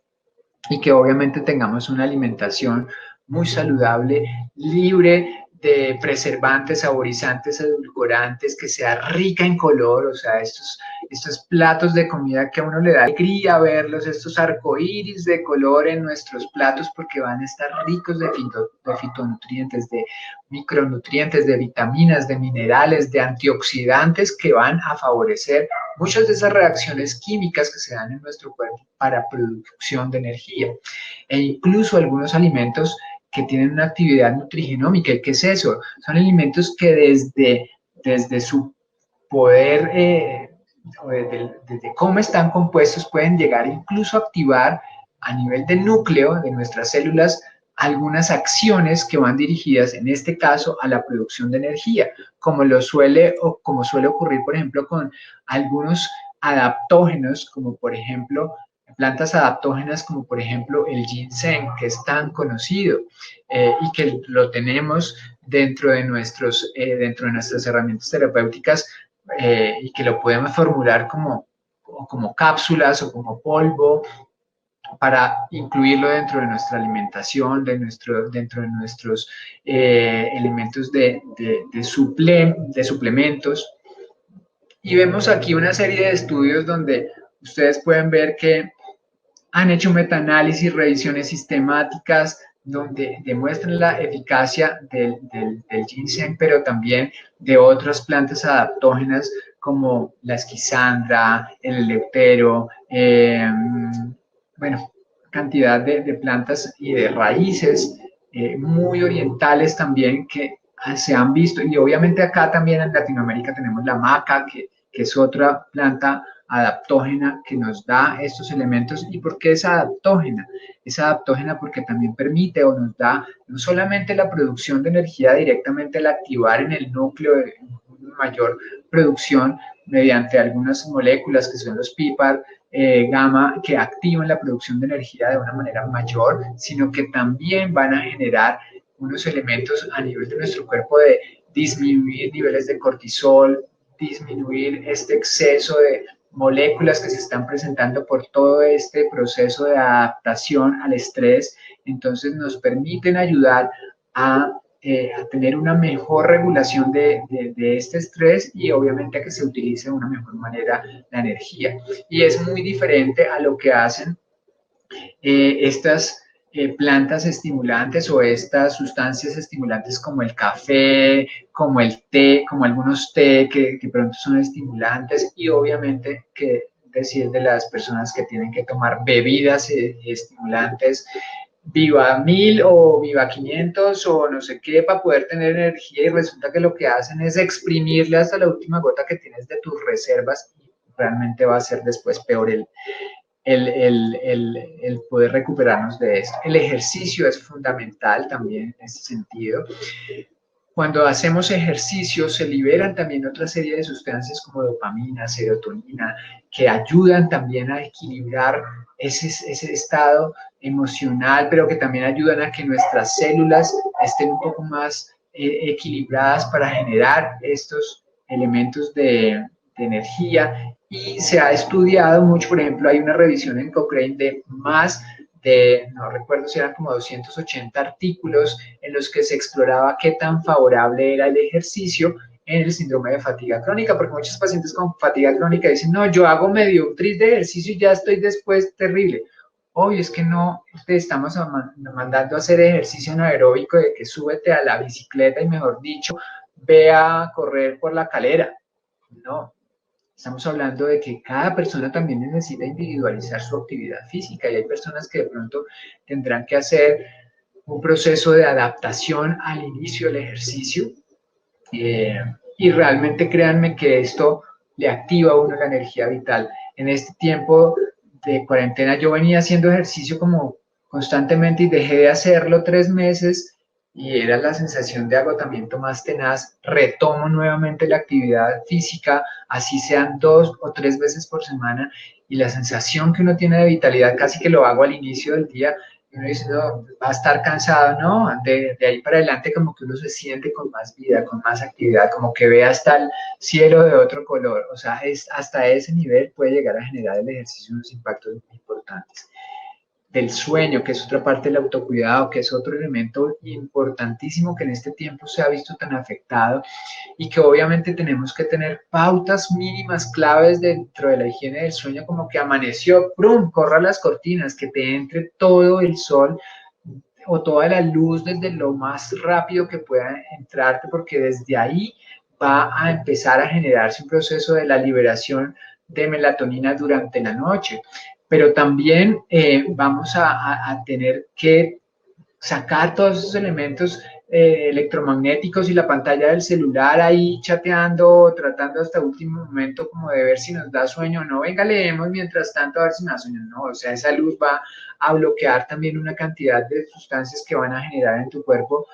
y que obviamente tengamos una alimentación muy saludable, libre de preservantes, saborizantes, edulcorantes, que sea rica en color, o sea, estos platos de comida que a uno le da alegría verlos, estos arcoíris de color en nuestros platos, porque van a estar ricos de fitonutrientes, de micronutrientes, de vitaminas, de minerales, de antioxidantes que van a favorecer muchas de esas reacciones químicas que se dan en nuestro cuerpo para producción de energía. E incluso algunos alimentos que tienen una actividad nutrigenómica. ¿Y qué es eso? Son alimentos que desde su poder, desde cómo están compuestos, pueden llegar incluso a activar a nivel de núcleo de nuestras células algunas acciones que van dirigidas, en este caso, a la producción de energía, como suele ocurrir, por ejemplo, con algunos adaptógenos, como por ejemplo plantas adaptógenas como por ejemplo el ginseng, que es tan conocido y que lo tenemos dentro de nuestras herramientas terapéuticas y que lo podemos formular como cápsulas o como polvo para incluirlo dentro de nuestra alimentación, dentro de nuestros elementos de suplementos. Y vemos aquí una serie de estudios donde ustedes pueden ver que han hecho metaanálisis, revisiones sistemáticas, donde demuestran la eficacia del ginseng, pero también de otras plantas adaptógenas como la esquisandra, el eleutero, bueno, cantidad de plantas y de raíces muy orientales también que se han visto, y obviamente acá también en Latinoamérica tenemos la maca, que es otra planta adaptógena que nos da estos elementos. ¿Y por qué es adaptógena? Es adaptógena porque también permite o nos da no solamente la producción de energía directamente al activar en el núcleo de mayor producción mediante algunas moléculas que son los PIPAR, gamma, que activan la producción de energía de una manera mayor, sino que también van a generar unos elementos a nivel de nuestro cuerpo de disminuir niveles de cortisol, disminuir este exceso de moléculas que se están presentando por todo este proceso de adaptación al estrés. Entonces nos permiten ayudar a tener una mejor regulación de este estrés y obviamente a que se utilice de una mejor manera la energía. Y es muy diferente a lo que hacen estas plantas estimulantes o estas sustancias estimulantes como el café, como el té, como algunos té que pronto son estimulantes, y obviamente que decir de las personas que tienen que tomar bebidas estimulantes Viva 1000 o Viva 500 o no sé qué para poder tener energía, y resulta que lo que hacen es exprimirle hasta la última gota que tienes de tus reservas, y realmente va a ser después peor el poder recuperarnos de esto. El ejercicio es fundamental también en ese sentido. Cuando hacemos ejercicio se liberan también otra serie de sustancias como dopamina, serotonina, que ayudan también a equilibrar ese estado emocional, pero que también ayudan a que nuestras células estén un poco más equilibradas para generar estos elementos de energía. Y se ha estudiado mucho, por ejemplo, hay una revisión en Cochrane de más no recuerdo si eran como 280 artículos en los que se exploraba qué tan favorable era el ejercicio en el síndrome de fatiga crónica, porque muchos pacientes con fatiga crónica dicen, no, yo hago medio tris de ejercicio y ya estoy después terrible. Obvio, es que no te estamos mandando a hacer ejercicio anaeróbico de que súbete a la bicicleta y, mejor dicho, ve a correr por la calera. No, estamos hablando de que cada persona también necesita individualizar su actividad física, y hay personas que de pronto tendrán que hacer un proceso de adaptación al inicio del ejercicio, eh, y realmente créanme que esto le activa a uno la energía vital. En este tiempo de cuarentena yo venía haciendo ejercicio como constantemente y dejé de hacerlo 3 meses, y era la sensación de agotamiento más tenaz. Retomo nuevamente la actividad física, así sean 2 o 3 veces por semana, y la sensación que uno tiene de vitalidad, casi que lo hago al inicio del día, y uno dice, no, va a estar cansado, ¿no? De ahí para adelante como que uno se siente con más vida, con más actividad, como que ve hasta el cielo de otro color. O sea, hasta ese nivel puede llegar a generar el ejercicio unos impactos muy importantes. Del sueño, que es otra parte del autocuidado, que es otro elemento importantísimo que en este tiempo se ha visto tan afectado, y que obviamente tenemos que tener pautas mínimas claves dentro de la higiene del sueño, como que amaneció, ¡prum!, corra las cortinas, que te entre todo el sol o toda la luz desde lo más rápido que pueda entrarte, porque desde ahí va a empezar a generarse un proceso de la liberación de melatonina durante la noche. Pero también vamos a tener que sacar todos esos elementos electromagnéticos y la pantalla del celular ahí chateando, tratando hasta último momento como de ver si nos da sueño o no. Venga, leemos mientras tanto a ver si me da sueño. No, o sea, esa luz va a bloquear también una cantidad de sustancias que van a generar en tu cuerpo,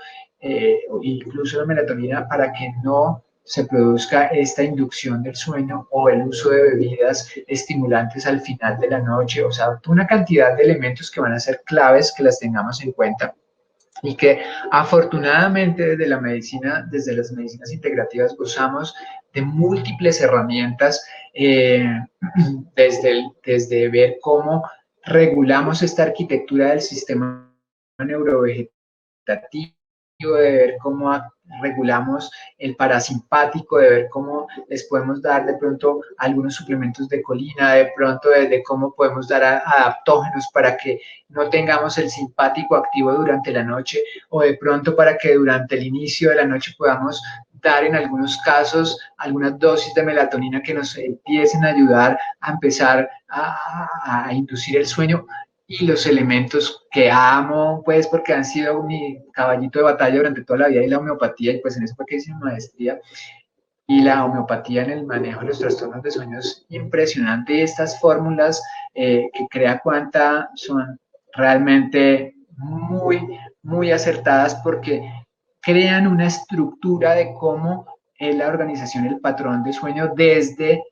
incluso la melatonina, para que no se produzca esta inducción del sueño o el uso de bebidas estimulantes al final de la noche. O sea, una cantidad de elementos que van a ser claves que las tengamos en cuenta, y que afortunadamente desde la medicina, desde las medicinas integrativas, gozamos de múltiples herramientas, desde ver cómo regulamos esta arquitectura del sistema neurovegetativo, de ver cómo regulamos el parasimpático, de ver cómo les podemos dar de pronto algunos suplementos de colina, de pronto de cómo podemos dar adaptógenos para que no tengamos el simpático activo durante la noche, o de pronto para que durante el inicio de la noche podamos dar en algunos casos algunas dosis de melatonina que nos empiecen a ayudar a empezar a inducir el sueño. Y los elementos que amo, pues porque han sido mi caballito de batalla durante toda la vida, y la homeopatía, y pues en eso fue que hice mi maestría, y la homeopatía en el manejo de los trastornos de sueño es impresionante, y estas fórmulas que crea Quanta son realmente muy acertadas porque crean una estructura de cómo es la organización, el patrón de sueño, desde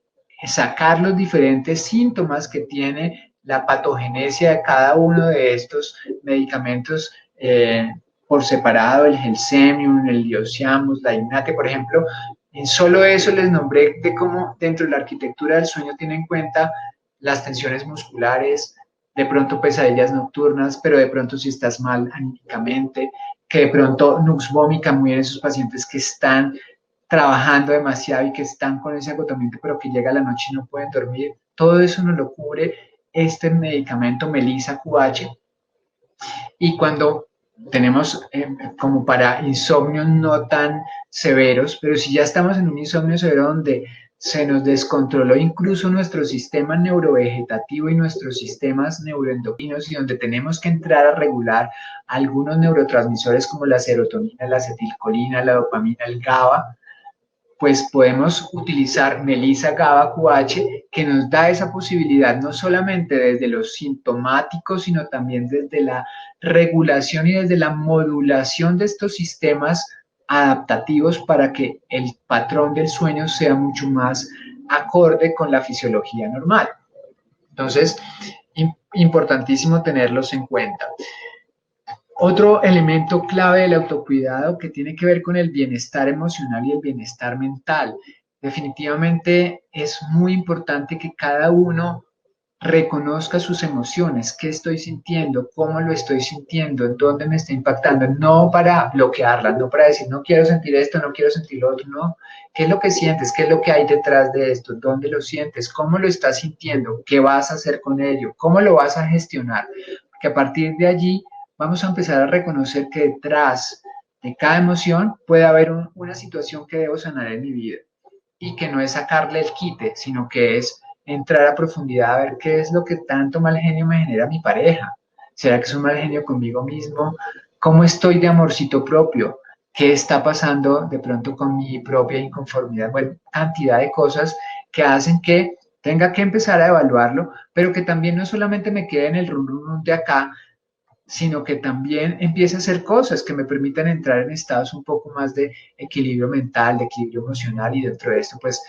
sacar los diferentes síntomas que tiene la patogenesia de cada uno de estos medicamentos por separado, el Gelsemium, el Diosiamus, la Inate, por ejemplo. En solo eso les nombré de cómo dentro de la arquitectura del sueño tiene en cuenta las tensiones musculares, de pronto pesadillas nocturnas, pero de pronto si estás mal anímicamente, que de pronto nux vomica muy en esos pacientes que están trabajando demasiado y que están con ese agotamiento, pero que llega la noche y no pueden dormir. Todo eso nos lo cubre este medicamento Melissa QH. Y cuando tenemos como para insomnios no tan severos, pero si ya estamos en un insomnio severo donde se nos descontroló incluso nuestro sistema neurovegetativo y nuestros sistemas neuroendocrinos, y donde tenemos que entrar a regular algunos neurotransmisores como la serotonina, la acetilcolina, la dopamina, el GABA, pues podemos utilizar Melissa GABA QH, que nos da esa posibilidad no solamente desde lo sintomático, sino también desde la regulación y desde la modulación de estos sistemas adaptativos para que el patrón del sueño sea mucho más acorde con la fisiología normal. Entonces, importantísimo tenerlos en cuenta. Otro elemento clave del autocuidado que tiene que ver con el bienestar emocional y el bienestar mental. Definitivamente es muy importante que cada uno reconozca sus emociones, qué estoy sintiendo, cómo lo estoy sintiendo, en dónde me está impactando, no para bloquearlas, no para decir no quiero sentir esto, no quiero sentir lo otro, no. ¿Qué es lo que sientes? ¿Qué es lo que hay detrás de esto? ¿Dónde lo sientes? ¿Cómo lo estás sintiendo? ¿Qué vas a hacer con ello? ¿Cómo lo vas a gestionar? Porque a partir de allí vamos a empezar a reconocer que detrás de cada emoción puede haber una situación que debo sanar en mi vida, y que no es sacarle el quite, sino que es entrar a profundidad a ver qué es lo que tanto mal genio me genera mi pareja. ¿Será que es un mal genio conmigo mismo? ¿Cómo estoy de amorcito propio? ¿Qué está pasando de pronto con mi propia inconformidad? Bueno, cantidad de cosas que hacen que tenga que empezar a evaluarlo, pero que también no solamente me quede en el rum rum rum de acá, sino que también empiece a hacer cosas que me permitan entrar en estados un poco más de equilibrio mental, de equilibrio emocional, y dentro de esto, pues,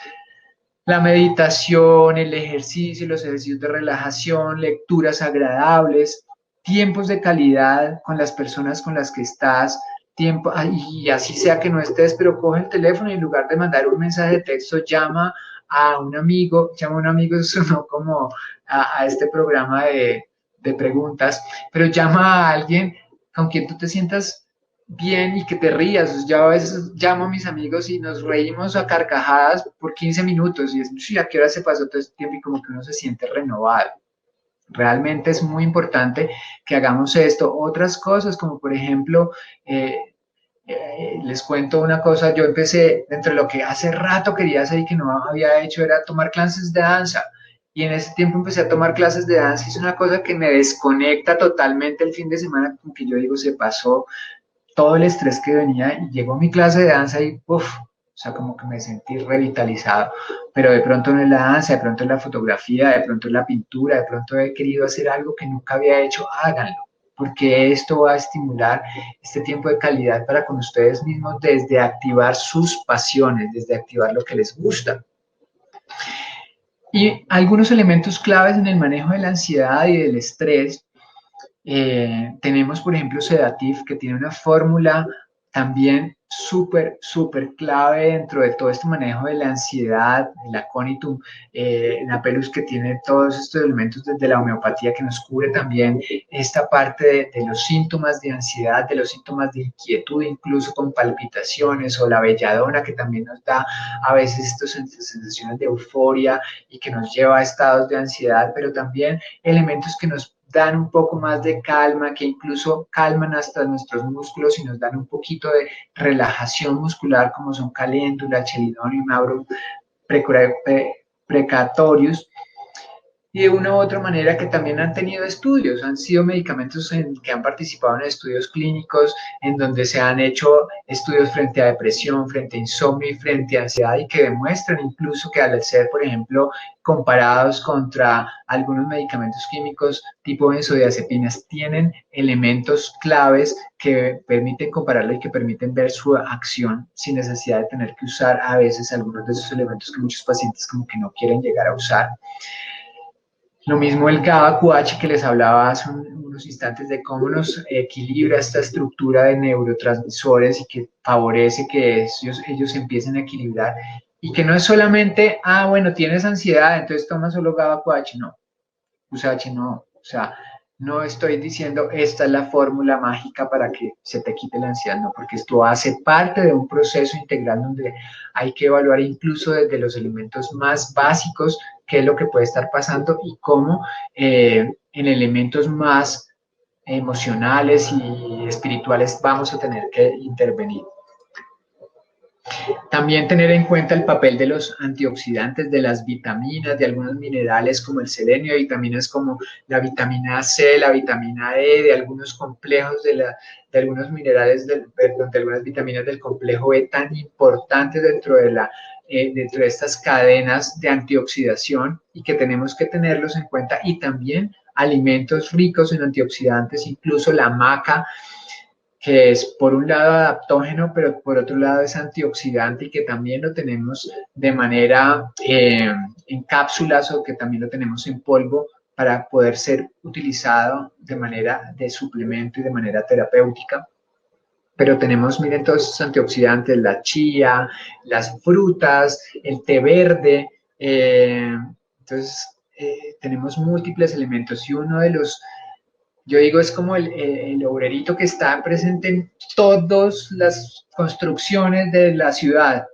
la meditación, el ejercicio, los ejercicios de relajación, lecturas agradables, tiempos de calidad con las personas con las que estás, tiempo, y así sea que no estés, pero coge el teléfono y en lugar de mandar un mensaje de texto, llama a un amigo, sonó como a este programa de preguntas, pero llama a alguien con quien tú te sientas bien y que te rías. Yo a veces llamo a mis amigos y nos reímos a carcajadas por 15 minutos y es, sí, ¿a qué hora se pasó todo este tiempo? Y como que uno se siente renovado. Realmente es muy importante que hagamos esto. Otras cosas, como por ejemplo, les cuento una cosa, yo empecé, dentro de lo que hace rato quería hacer y que no había hecho, era tomar clases de danza. Y en ese tiempo empecé a tomar clases de danza, y es una cosa que me desconecta totalmente el fin de semana, como que yo digo, se pasó todo el estrés que venía, y llegó mi clase de danza y uff, o sea, como que me sentí revitalizado. Pero de pronto no es la danza, de pronto es la fotografía, de pronto es la pintura, de pronto he querido hacer algo que nunca había hecho, háganlo, porque esto va a estimular este tiempo de calidad para con ustedes mismos, desde activar sus pasiones, desde activar lo que les gusta. Y algunos elementos claves en el manejo de la ansiedad y del estrés. Tenemos, por ejemplo, Sedatif, que tiene una fórmula también súper clave dentro de todo este manejo de la ansiedad, el aconitum, Napelus, que tiene todos estos elementos desde la homeopatía, que nos cubre también esta parte de los síntomas de ansiedad, de los síntomas de inquietud, incluso con palpitaciones, o la belladona, que también nos da a veces estas sensaciones de euforia y que nos lleva a estados de ansiedad, pero también elementos que nos dan un poco más de calma, que incluso calman hasta nuestros músculos y nos dan un poquito de relajación muscular, como son caléndula, chelidonium, aurum precatorius, y de una u otra manera que también han tenido estudios, han sido medicamentos que han participado en estudios clínicos, en donde se han hecho estudios frente a depresión, frente a insomnio y frente a ansiedad, y que demuestran incluso que al ser, por ejemplo, comparados contra algunos medicamentos químicos tipo benzodiazepinas, tienen elementos claves que permiten compararlo y que permiten ver su acción sin necesidad de tener que usar a veces algunos de esos elementos que muchos pacientes como que no quieren llegar a usar. Lo mismo el GABA-QH que les hablaba hace unos instantes de cómo nos equilibra esta estructura de neurotransmisores y que favorece que ellos empiecen a equilibrar. Y que no es solamente, bueno, tienes ansiedad, entonces toma solo GABA-QH, no. USAH no, o sea, no estoy diciendo esta es la fórmula mágica para que se te quite la ansiedad, no, porque esto hace parte de un proceso integral donde hay que evaluar incluso desde los elementos más básicos qué es lo que puede estar pasando y cómo en elementos más emocionales y espirituales vamos a tener que intervenir. También tener en cuenta el papel de los antioxidantes, de las vitaminas, de algunos minerales como el selenio, vitaminas como la vitamina C, la vitamina E, de algunos complejos de algunos minerales, de algunas vitaminas del complejo B tan importantes dentro de estas cadenas de antioxidación y que tenemos que tenerlos en cuenta, y también alimentos ricos en antioxidantes, incluso la maca, que es por un lado adaptógeno, pero por otro lado es antioxidante y que también lo tenemos de manera en cápsulas o que también lo tenemos en polvo para poder ser utilizado de manera de suplemento y de manera terapéutica. Pero tenemos, miren, todos estos antioxidantes, la chía, las frutas, el té verde, entonces tenemos múltiples elementos y uno de los yo digo, es como el obrerito que está presente en todas las construcciones de la ciudad,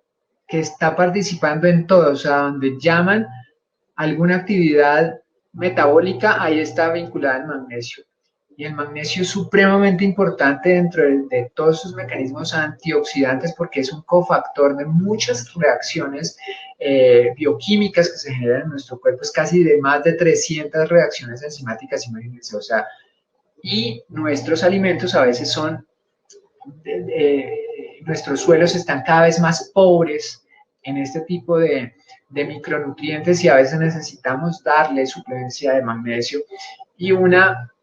que está participando en todo, o sea, donde llaman alguna actividad metabólica, ahí está vinculada el magnesio. Y el magnesio es supremamente importante dentro de todos sus mecanismos antioxidantes porque es un cofactor de muchas reacciones bioquímicas que se generan en nuestro cuerpo, es casi de más de 300 reacciones enzimáticas, imagínense, o sea, y nuestros alimentos a veces son, nuestros suelos están cada vez más pobres en este tipo de micronutrientes y a veces necesitamos darle suplencia de magnesio y una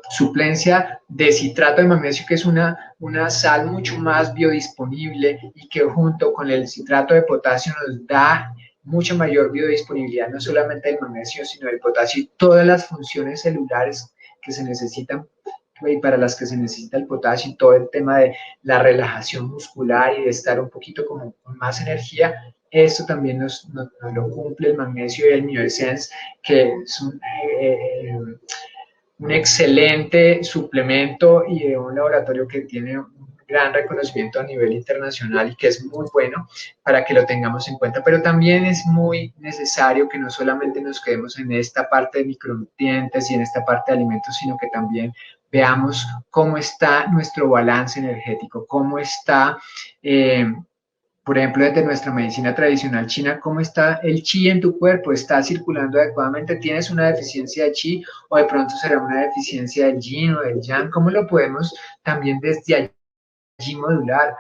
suplencia de citrato de magnesio, que es una sal mucho más biodisponible y que junto con el citrato de potasio nos da mucha mayor biodisponibilidad, no solamente del magnesio, sino del potasio y todas las funciones celulares que se necesitan y para las que se necesita el potasio y todo el tema de la relajación muscular y de estar un poquito como con más energía. Esto también nos lo cumple el magnesio y el Mioessence, que es un excelente suplemento y de un laboratorio que tiene un gran reconocimiento a nivel internacional y que es muy bueno para que lo tengamos en cuenta, pero también es muy necesario que no solamente nos quedemos en esta parte de micronutrientes y en esta parte de alimentos, sino que también veamos cómo está nuestro balance energético, cómo está por ejemplo, desde nuestra medicina tradicional china, ¿cómo está el chi en tu cuerpo? ¿Está circulando adecuadamente? ¿Tienes una deficiencia de chi o de pronto será una deficiencia del yin o del yang? ¿Cómo lo podemos también desde allí modular?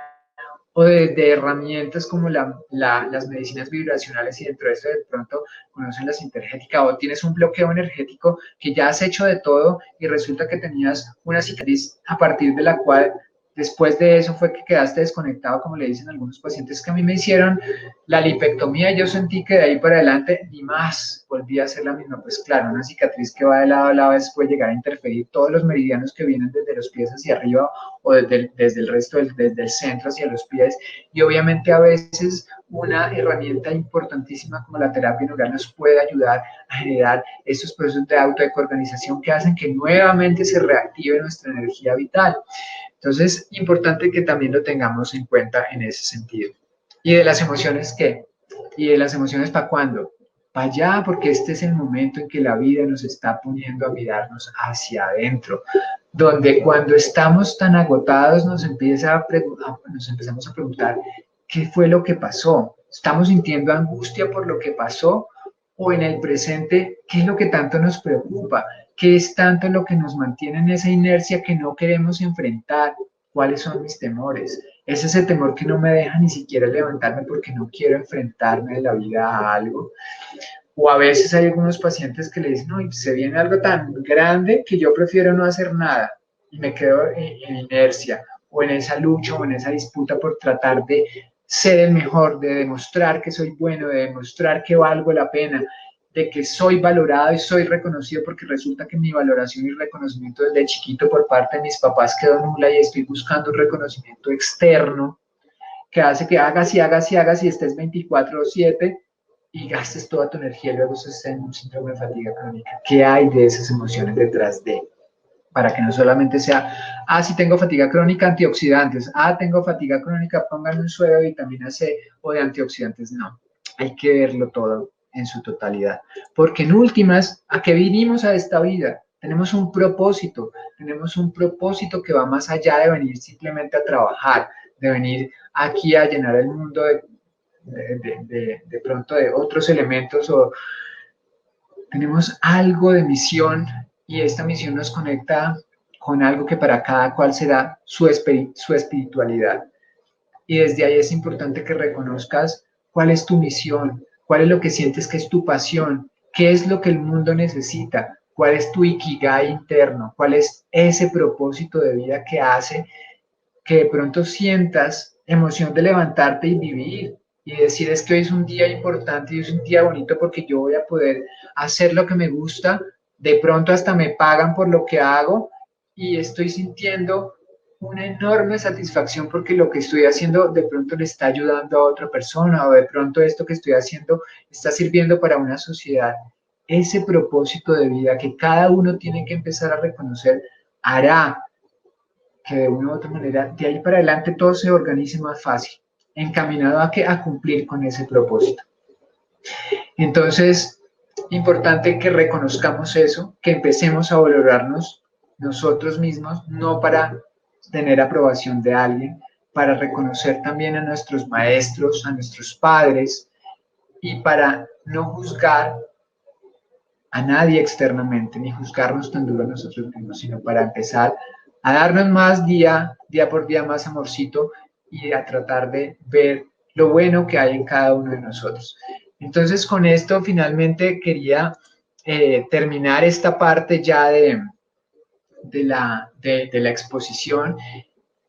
O de herramientas como las medicinas vibracionales y dentro de eso de pronto conocen la sintergética o tienes un bloqueo energético que ya has hecho de todo y resulta que tenías una cicatriz a partir de la cual después de eso fue que quedaste desconectado, como le dicen algunos pacientes que a mí me hicieron la lipectomía y yo sentí que de ahí para adelante ni más volví a hacer la misma. Pues claro, una cicatriz que va de lado a lado puede llegar a interferir todos los meridianos que vienen desde los pies hacia arriba o desde el resto desde el centro hacia los pies y obviamente a veces una herramienta importantísima como la terapia neural nos puede ayudar a generar estos procesos de autoecoorganización que hacen que nuevamente se reactive nuestra energía vital. Entonces, importante que también lo tengamos en cuenta en ese sentido. ¿Y de las emociones qué? ¿Y de las emociones para cuándo? para allá, porque este es el momento en que la vida nos está poniendo a mirarnos hacia adentro, donde cuando estamos tan agotados nos empezamos a preguntar, ¿qué fue lo que pasó? ¿Estamos sintiendo angustia por lo que pasó? ¿O en el presente, qué es lo que tanto nos preocupa? ¿Qué es tanto lo que nos mantiene en esa inercia que no queremos enfrentar? ¿Cuáles son mis temores? Es ese temor que no me deja ni siquiera levantarme porque no quiero enfrentarme de la vida a algo. O a veces hay algunos pacientes que le dicen, no, se viene algo tan grande que yo prefiero no hacer nada y me quedo en inercia o en esa lucha o en esa disputa por tratar de ser el mejor, de demostrar que soy bueno, de demostrar que valgo la pena, de que soy valorado y soy reconocido, porque resulta que mi valoración y reconocimiento desde chiquito por parte de mis papás quedó nula y estoy buscando un reconocimiento externo que hace que hagas y hagas y hagas y estés 24/7 y gastes toda tu energía y luego estés en un síndrome de fatiga crónica. ¿Qué hay de esas emociones detrás de? Para que no solamente sea, si tengo fatiga crónica, antioxidantes, tengo fatiga crónica, pónganme un suero de vitamina C o de antioxidantes. No, hay que verlo todo en su totalidad, porque en últimas, ¿a qué vinimos a esta vida? Tenemos un propósito que va más allá de venir simplemente a trabajar, de venir aquí a llenar el mundo de pronto de otros elementos, o tenemos algo de misión y esta misión nos conecta con algo que para cada cual será su espiritualidad. Y desde ahí es importante que reconozcas cuál es tu misión, cuál es lo que sientes que es tu pasión, qué es lo que el mundo necesita, cuál es tu ikigai interno, cuál es ese propósito de vida que hace que de pronto sientas emoción de levantarte y vivir y decir es que hoy es un día importante y es un día bonito porque yo voy a poder hacer lo que me gusta, de pronto hasta me pagan por lo que hago y estoy sintiendo una enorme satisfacción porque lo que estoy haciendo de pronto le está ayudando a otra persona o de pronto esto que estoy haciendo está sirviendo para una sociedad. Ese propósito de vida que cada uno tiene que empezar a reconocer hará que de una u otra manera, de ahí para adelante todo se organice más fácil, encaminado a cumplir con ese propósito. Entonces, importante que reconozcamos eso, que empecemos a valorarnos nosotros mismos, no para tener aprobación de alguien, para reconocer también a nuestros maestros, a nuestros padres, y para no juzgar a nadie externamente, ni juzgarnos tan duro a nosotros mismos, sino para empezar a darnos más día por día más amorcito y a tratar de ver lo bueno que hay en cada uno de nosotros. Entonces, con esto finalmente quería terminar esta parte ya de la exposición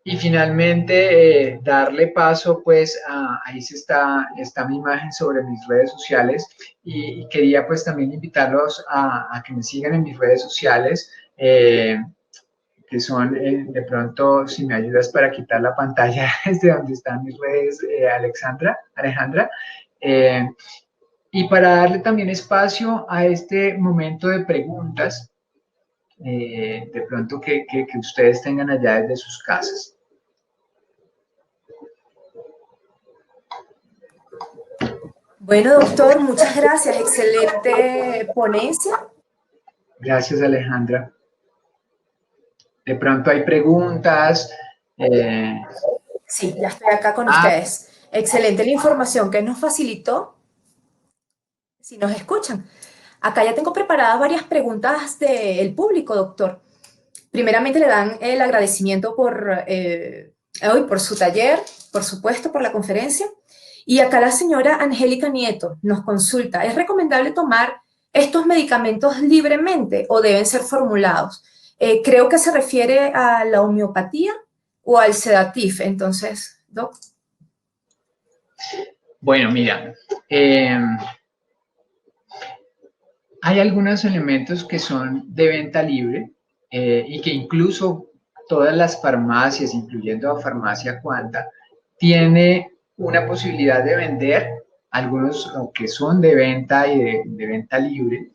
y finalmente darle paso pues ahí está mi imagen sobre mis redes sociales y quería pues también invitarlos a que me sigan en mis redes sociales, que son de pronto, si me ayudas para quitar la pantalla desde donde están mis redes, Alejandra, eh, y para darle también espacio a este momento de preguntas, de pronto que ustedes tengan allá desde sus casas. Bueno, doctor, muchas gracias. Excelente ponencia. Gracias, Alejandra. De pronto hay preguntas. Sí, ya estoy acá con ustedes. Excelente la información que nos facilitó. Si nos escuchan. Acá ya tengo preparadas varias preguntas del público, doctor. Primeramente le dan el agradecimiento por su taller, por supuesto, por la conferencia. Y acá la señora Angélica Nieto nos consulta, ¿es recomendable tomar estos medicamentos libremente o deben ser formulados? Creo que se refiere a la homeopatía o al sedatif, entonces, ¿Doc? Bueno, mira, hay algunos elementos que son de venta libre y que incluso todas las farmacias, incluyendo la farmacia Cuanta, tiene una posibilidad de vender algunos que son de venta y de venta libre,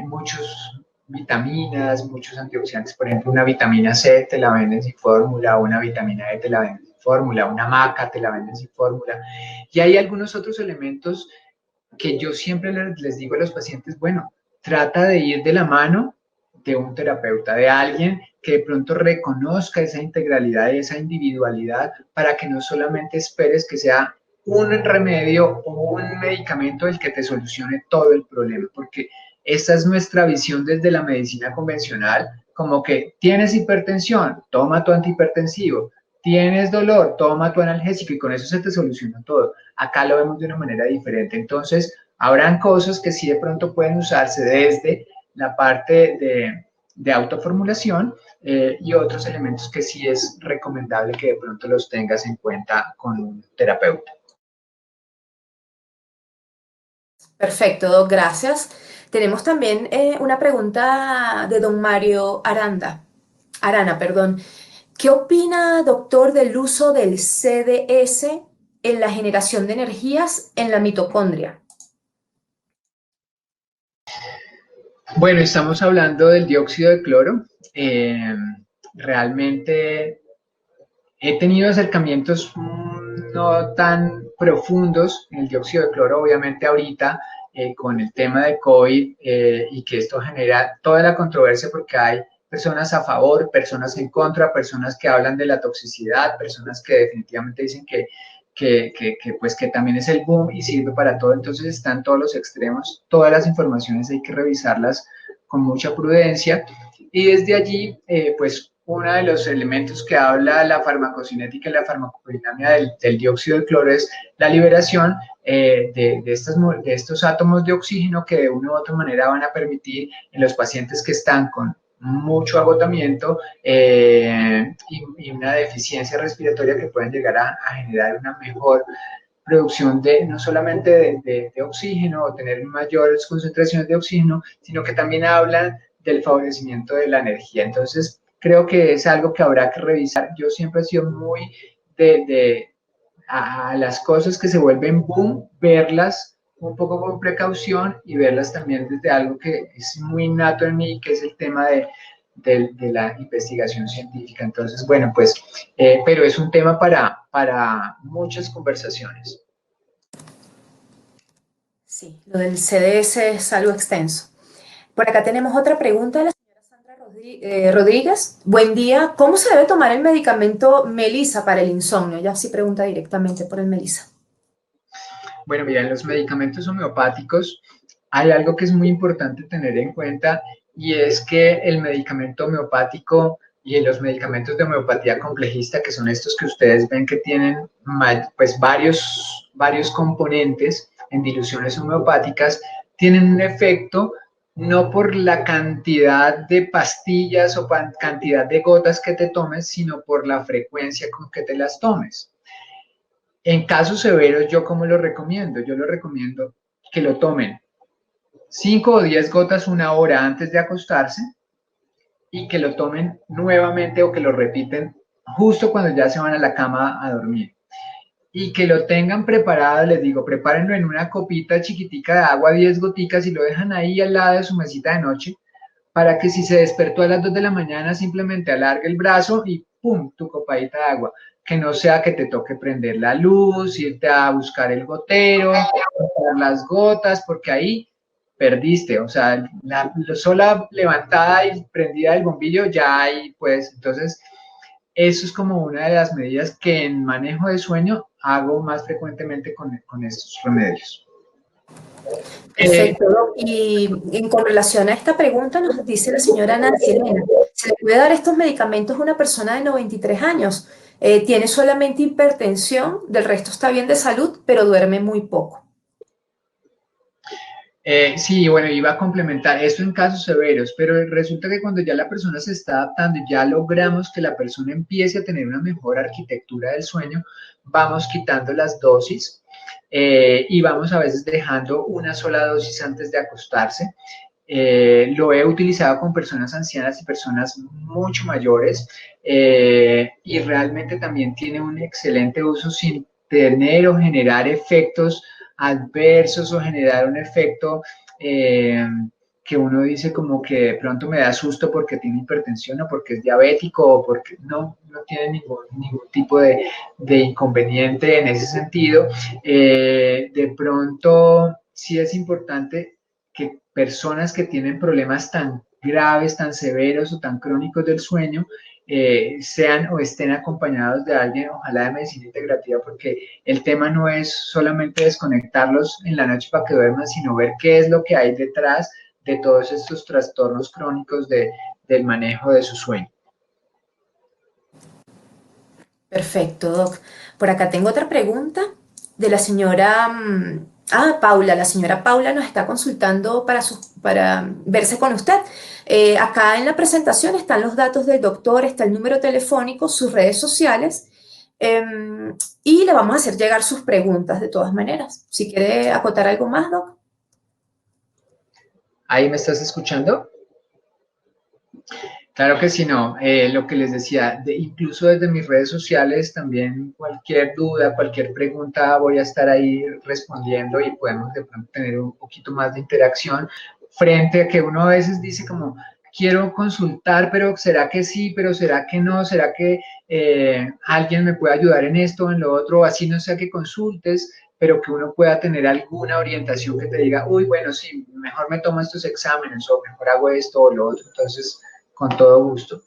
muchos vitaminas, muchos antioxidantes, por ejemplo, una vitamina C te la venden sin fórmula, una vitamina E te la venden sin fórmula, una maca te la venden sin fórmula, y hay algunos otros elementos que yo siempre les digo a los pacientes, bueno, trata de ir de la mano de un terapeuta, de alguien que de pronto reconozca esa integralidad y esa individualidad para que no solamente esperes que sea un remedio o un medicamento el que te solucione todo el problema, porque esta es nuestra visión desde la medicina convencional, como que tienes hipertensión, toma tu antihipertensivo, tienes dolor, toma tu analgésico y con eso se te soluciona todo. Acá lo vemos de una manera diferente. Entonces, habrán cosas que sí de pronto pueden usarse desde la parte de autoformulación y otros elementos que sí es recomendable que de pronto los tengas en cuenta con un terapeuta. Perfecto, Doc, gracias. Tenemos también una pregunta de don Mario Arana, perdón. ¿Qué opina, doctor, del uso del CDS en la generación de energías en la mitocondria? Bueno, estamos hablando del dióxido de cloro. Realmente he tenido acercamientos no tan profundos en el dióxido de cloro, obviamente ahorita con el tema de COVID y que esto genera toda la controversia porque hay personas a favor, personas en contra, personas que hablan de la toxicidad, personas que definitivamente dicen pues que también es el boom y sirve para todo. Entonces están todos los extremos, todas las informaciones hay que revisarlas con mucha prudencia y desde allí pues uno de los elementos que habla la farmacocinética y la farmacodinamia del dióxido de cloro es la liberación de estos átomos de oxígeno que de una u otra manera van a permitir en los pacientes que están con mucho agotamiento y una deficiencia respiratoria que pueden llegar a generar una mejor producción de no solamente de oxígeno o tener mayores concentraciones de oxígeno, sino que también hablan del favorecimiento de la energía. Entonces, creo que es algo que habrá que revisar. Yo siempre he sido muy a las cosas que se vuelven boom, verlas un poco con precaución y verlas también desde algo que es muy innato en mí, que es el tema de la investigación científica. Entonces, bueno, pues, pero es un tema para muchas conversaciones. Sí, lo del CDS es algo extenso. Por acá tenemos otra pregunta de la señora Sandra Rodríguez. Buen día. ¿Cómo se debe tomar el medicamento Melisa para el insomnio? Ya sí pregunta directamente por el Melisa. Bueno, mira, en los medicamentos homeopáticos hay algo que es muy importante tener en cuenta y es que el medicamento homeopático y los medicamentos de homeopatía complejista, que son estos que ustedes ven que tienen pues varios componentes en diluciones homeopáticas, tienen un efecto no por la cantidad de pastillas o cantidad de gotas que te tomes, sino por la frecuencia con que te las tomes. En casos severos, ¿yo cómo lo recomiendo? Yo lo recomiendo que lo tomen 5 o 10 gotas una hora antes de acostarse y que lo tomen nuevamente o que lo repiten justo cuando ya se van a la cama a dormir. Y que lo tengan preparado, les digo, prepárenlo en una copita chiquitica de agua, 10 goticas y lo dejan ahí al lado de su mesita de noche para que si se despertó a las 2 de la mañana simplemente alargue el brazo y ¡pum! Tu copadita de agua. Que no sea que te toque prender la luz, irte a buscar el gotero, buscar las gotas, porque ahí perdiste. O sea, la sola levantada y prendida del bombillo ya hay, pues, entonces, eso es como una de las medidas que en manejo de sueño hago más frecuentemente con estos remedios. Perfecto, Doc. Con relación a esta pregunta nos dice la señora Nancy Elena, ¿se le puede dar estos medicamentos a una persona de 93 años? Tiene solamente hipertensión, del resto está bien de salud, pero duerme muy poco. Sí, bueno, iba a complementar esto en casos severos, pero resulta que cuando ya la persona se está adaptando y ya logramos que la persona empiece a tener una mejor arquitectura del sueño, vamos quitando las dosis y vamos a veces dejando una sola dosis antes de acostarse. Lo he utilizado con personas ancianas y personas mucho mayores y realmente también tiene un excelente uso sin tener o generar efectos adversos o generar un efecto que uno dice como que de pronto me da susto porque tiene hipertensión o porque es diabético o porque no tiene ningún tipo de inconveniente en ese sentido. De pronto sí es importante que personas que tienen problemas tan graves, tan severos o tan crónicos del sueño, sean o estén acompañados de alguien, ojalá de medicina integrativa, porque el tema no es solamente desconectarlos en la noche para que duerman, sino ver qué es lo que hay detrás de todos estos trastornos crónicos del manejo de su sueño. Perfecto, Doc. Por acá tengo otra pregunta de la señora Paula. La señora Paula nos está consultando para verse con usted. Acá en la presentación están los datos del doctor, está el número telefónico, sus redes sociales, y le vamos a hacer llegar sus preguntas de todas maneras. Si quiere acotar algo más, Doc. ¿Ahí me estás escuchando? Claro que sí, no. Lo que les decía, incluso desde mis redes sociales también cualquier duda, cualquier pregunta voy a estar ahí respondiendo y podemos de pronto tener un poquito más de interacción frente a que uno a veces dice como, quiero consultar, pero ¿será que sí? ¿Pero será que no? ¿Será que alguien me puede ayudar en esto o en lo otro? Así no sea que consultes, pero que uno pueda tener alguna orientación que te diga, uy, bueno, sí, mejor me tomo estos exámenes o mejor hago esto o lo otro. Entonces, con todo gusto.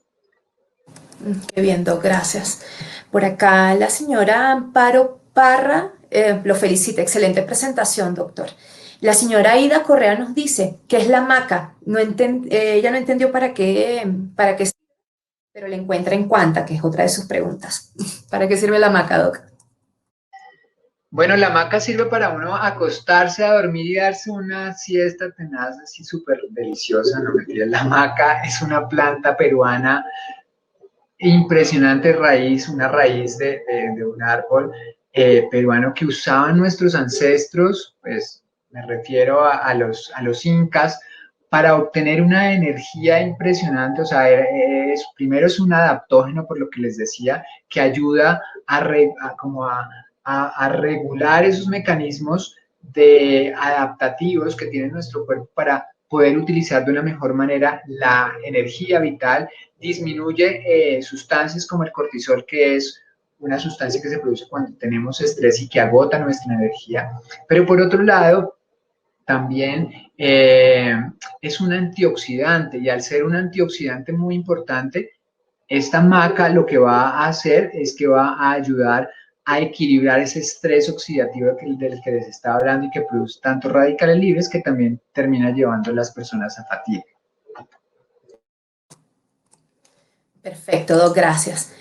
Qué bien, Doc, gracias. Por acá la señora Amparo Parra lo felicita. Excelente presentación, doctor. La señora Ida Correa nos dice que es la maca. Ella no entendió para qué sirve, pero le encuentra en cuanta, que es otra de sus preguntas. ¿Para qué sirve la maca, doc? Bueno, la hamaca sirve para uno acostarse a dormir y darse una siesta tenaz, así súper deliciosa, no mentiras. La hamaca es una planta peruana impresionante raíz, una raíz de un árbol peruano que usaban nuestros ancestros, pues me refiero a los incas, para obtener una energía impresionante. O sea, primero es un adaptógeno, por lo que les decía, que ayuda como a regular esos mecanismos adaptativos que tiene nuestro cuerpo para poder utilizar de una mejor manera la energía vital. Disminuye sustancias como el cortisol, que es una sustancia que se produce cuando tenemos estrés y que agota nuestra energía. Pero por otro lado, también es un antioxidante, y al ser un antioxidante muy importante, esta maca lo que va a hacer es que va a ayudar a equilibrar ese estrés oxidativo del que les estaba hablando y que produce tantos radicales libres que también termina llevando a las personas a fatiga. Perfecto, doc, gracias.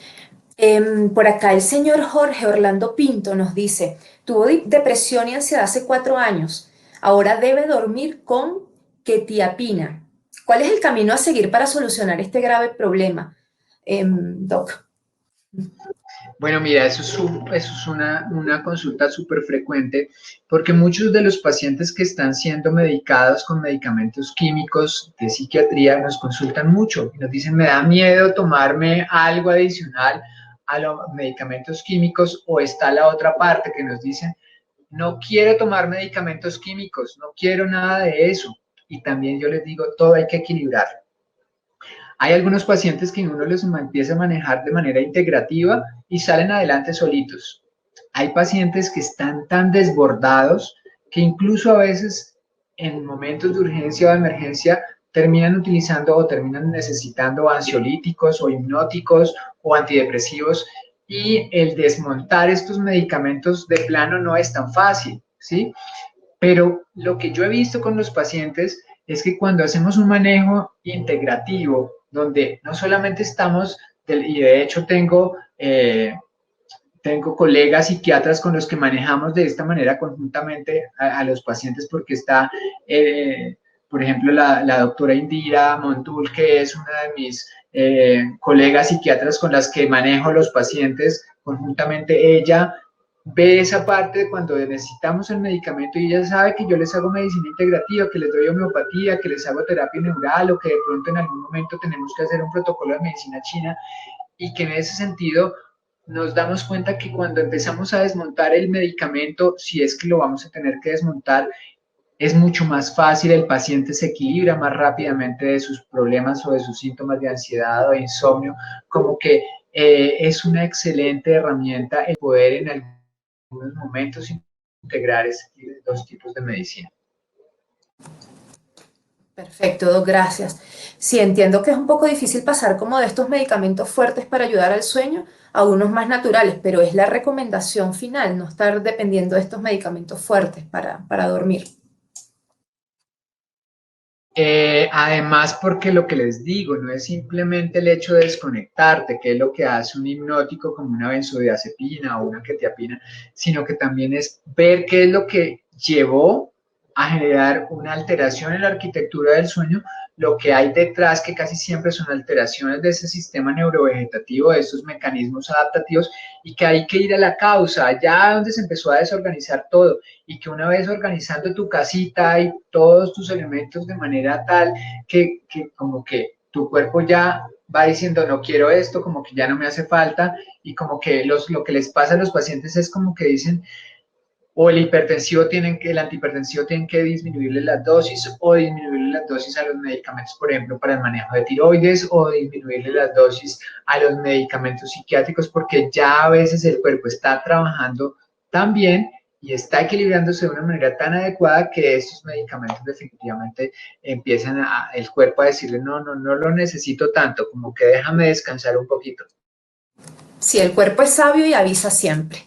Por acá el señor Jorge Orlando Pinto nos dice, tuvo depresión y ansiedad hace 4 años. Ahora debe dormir con quetiapina. ¿Cuál es el camino a seguir para solucionar este grave problema, doc? Bueno, mira, eso es una consulta súper frecuente porque muchos de los pacientes que están siendo medicados con medicamentos químicos de psiquiatría nos consultan mucho y nos dicen, me da miedo tomarme algo adicional a los medicamentos químicos, o está la otra parte que nos dicen, no quiero tomar medicamentos químicos, no quiero nada de eso. Y también yo les digo, todo hay que equilibrar. Hay algunos pacientes que uno les empieza a manejar de manera integrativa y salen adelante solitos. Hay pacientes que están tan desbordados que incluso a veces en momentos de urgencia o de emergencia terminan utilizando o terminan necesitando ansiolíticos o hipnóticos o antidepresivos, y el desmontar estos medicamentos de plano no es tan fácil, ¿sí? Pero lo que yo he visto con los pacientes es que cuando hacemos un manejo integrativo, donde no solamente estamos, y de hecho tengo colegas psiquiatras con los que manejamos de esta manera conjuntamente a los pacientes, porque está, por ejemplo, la doctora Indira Montul, que es una de mis colegas psiquiatras con las que manejo los pacientes conjuntamente. Ella ve esa parte de cuando necesitamos el medicamento y ella sabe que yo les hago medicina integrativa, que les doy homeopatía, que les hago terapia neural, o que de pronto en algún momento tenemos que hacer un protocolo de medicina china, y que en ese sentido nos damos cuenta que cuando empezamos a desmontar el medicamento, si es que lo vamos a tener que desmontar, es mucho más fácil, el paciente se equilibra más rápidamente de sus problemas o de sus síntomas de ansiedad o de insomnio, como que es una excelente herramienta el poder en algunos momentos integrar esos dos tipos de medicina. Perfecto, Doc, gracias. Sí, entiendo que es un poco difícil pasar como de estos medicamentos fuertes para ayudar al sueño a unos más naturales, pero es la recomendación final, no estar dependiendo de estos medicamentos fuertes para dormir. Además, porque lo que les digo, no es simplemente el hecho de desconectarte, que es lo que hace un hipnótico como una benzodiazepina o una quetiapina, sino que también es ver qué es lo que llevó a generar una alteración en la arquitectura del sueño, lo que hay detrás, que casi siempre son alteraciones de ese sistema neurovegetativo, de estos mecanismos adaptativos, y que hay que ir a la causa, allá donde se empezó a desorganizar todo y que una vez organizando tu casita y todos tus elementos de manera tal que como que tu cuerpo ya va diciendo no quiero esto, como que ya no me hace falta y como que lo que les pasa a los pacientes es como que dicen o el antihipertensivo tienen que disminuirle las dosis o disminuirle las dosis a los medicamentos, por ejemplo, para el manejo de tiroides o disminuirle las dosis a los medicamentos psiquiátricos porque ya a veces el cuerpo está trabajando tan bien y está equilibrándose de una manera tan adecuada que estos medicamentos definitivamente empiezan el cuerpo a decirle no, no, no lo necesito tanto, como que déjame descansar un poquito. Sí, el cuerpo es sabio y avisa siempre.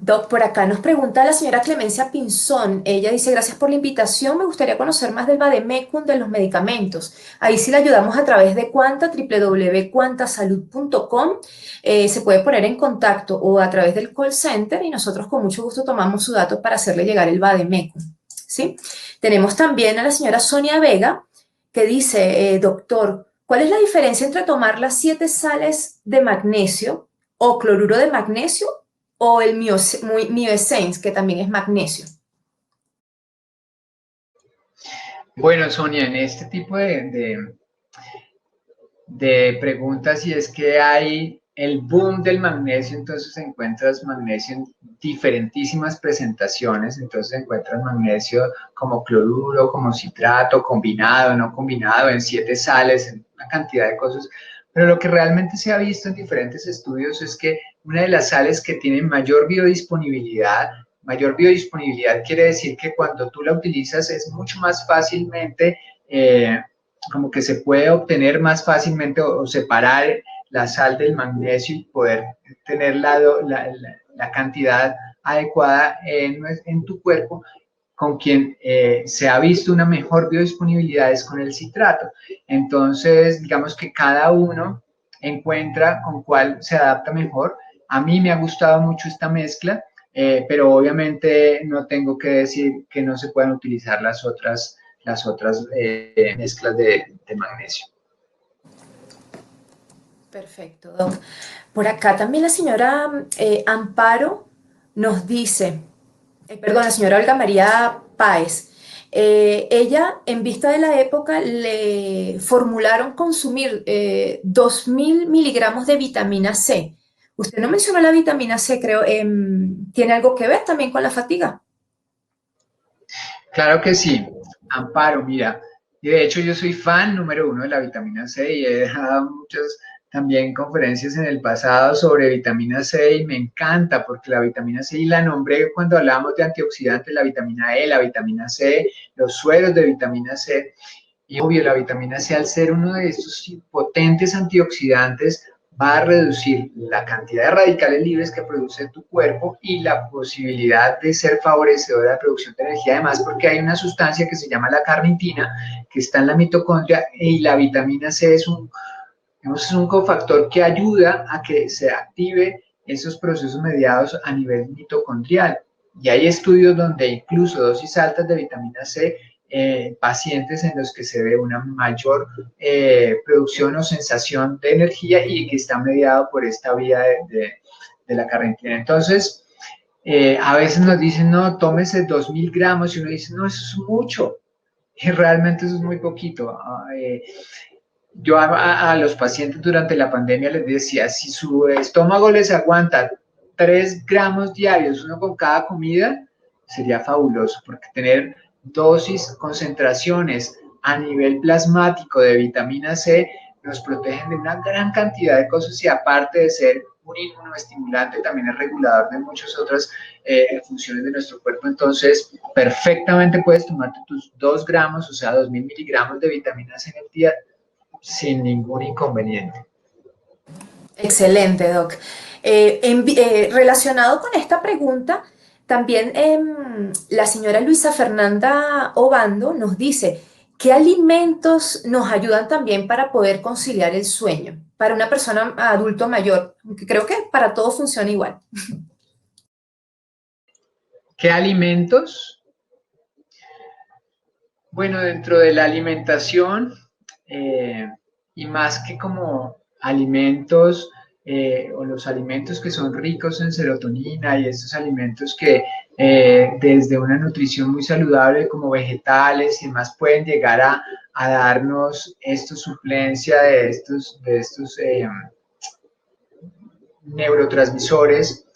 Doc, por acá nos pregunta la señora Clemencia Pinzón. Ella dice, gracias por la invitación. Me gustaría conocer más del vademecum de los medicamentos. Ahí sí le ayudamos a través de Quanta, www.quantasalud.com. Se puede poner en contacto o a través del call center y nosotros con mucho gusto tomamos su dato para hacerle llegar el vademecum. ¿Sí? Tenemos también a la señora Sonia Vega que dice, doctor, ¿cuál es la diferencia entre tomar las 7 sales de magnesio o cloruro de magnesio o el Mioessence, que también es magnesio? Bueno, Sonia, en este tipo de preguntas, si es que hay el boom del magnesio, entonces encuentras magnesio en diferentísimas presentaciones, entonces encuentras magnesio como cloruro, como citrato, combinado, no combinado, en 7 sales, en una cantidad de cosas, pero lo que realmente se ha visto en diferentes estudios es que una de las sales que tiene mayor biodisponibilidad quiere decir que cuando tú la utilizas es mucho más fácilmente como que se puede obtener más fácilmente o separar la sal del magnesio y poder tener la cantidad adecuada en tu cuerpo. Con quien se ha visto una mejor biodisponibilidad es con el citrato. Entonces, digamos que cada uno encuentra con cuál se adapta mejor. A mí me ha gustado mucho esta mezcla, pero obviamente no tengo que decir que no se puedan utilizar las otras mezclas de magnesio. Perfecto, Doc. Por acá también la señora Amparo nos dice, perdón, la señora Olga María Páez. Ella, en vista de la época, le formularon consumir 2.000 miligramos de vitamina C. Usted no mencionó la vitamina C, creo. ¿Tiene algo que ver también con la fatiga? Claro que sí, Amparo, mira, y de hecho yo soy fan número uno de la vitamina C y he dado muchas también conferencias en el pasado sobre vitamina C y me encanta porque la vitamina C, y la nombré cuando hablábamos de antioxidantes, la vitamina E, la vitamina C, los sueros de vitamina C, y obvio, la vitamina C al ser uno de estos potentes antioxidantes va a reducir la cantidad de radicales libres que produce tu cuerpo y la posibilidad de ser favorecedora de la producción de energía, además porque hay una sustancia que se llama la carnitina, que está en la mitocondria, y la vitamina C es un cofactor que ayuda a que se active esos procesos mediados a nivel mitocondrial. Y hay estudios donde incluso dosis altas de vitamina C, pacientes en los que se ve una mayor producción o sensación de energía y que está mediado por esta vía de la carnitina. Entonces, a veces nos dicen, no, tómese 2.000 gramos y uno dice, no, eso es mucho. Y realmente eso es muy poquito. Yo a los pacientes durante la pandemia les decía, si su estómago les aguanta 3 gramos diarios, uno con cada comida, sería fabuloso, porque tener dosis, concentraciones a nivel plasmático de vitamina C nos protegen de una gran cantidad de cosas y aparte de ser un inmunoestimulante, también es regulador de muchas otras funciones de nuestro cuerpo. Entonces, perfectamente puedes tomarte tus 2 gramos, o sea, 2000 miligramos de vitamina C en el día sin ningún inconveniente. Excelente, Doc. Relacionado con esta pregunta, también la señora Luisa Fernanda Obando nos dice, ¿qué alimentos nos ayudan también para poder conciliar el sueño? Para una persona adulto mayor, aunque creo que para todos funciona igual. ¿Qué alimentos? Bueno, dentro de la alimentación, eh, y más que como alimentos, o los alimentos que son ricos en serotonina y estos alimentos que desde una nutrición muy saludable como vegetales y demás pueden llegar a darnos esta suplencia de estos neurotransmisores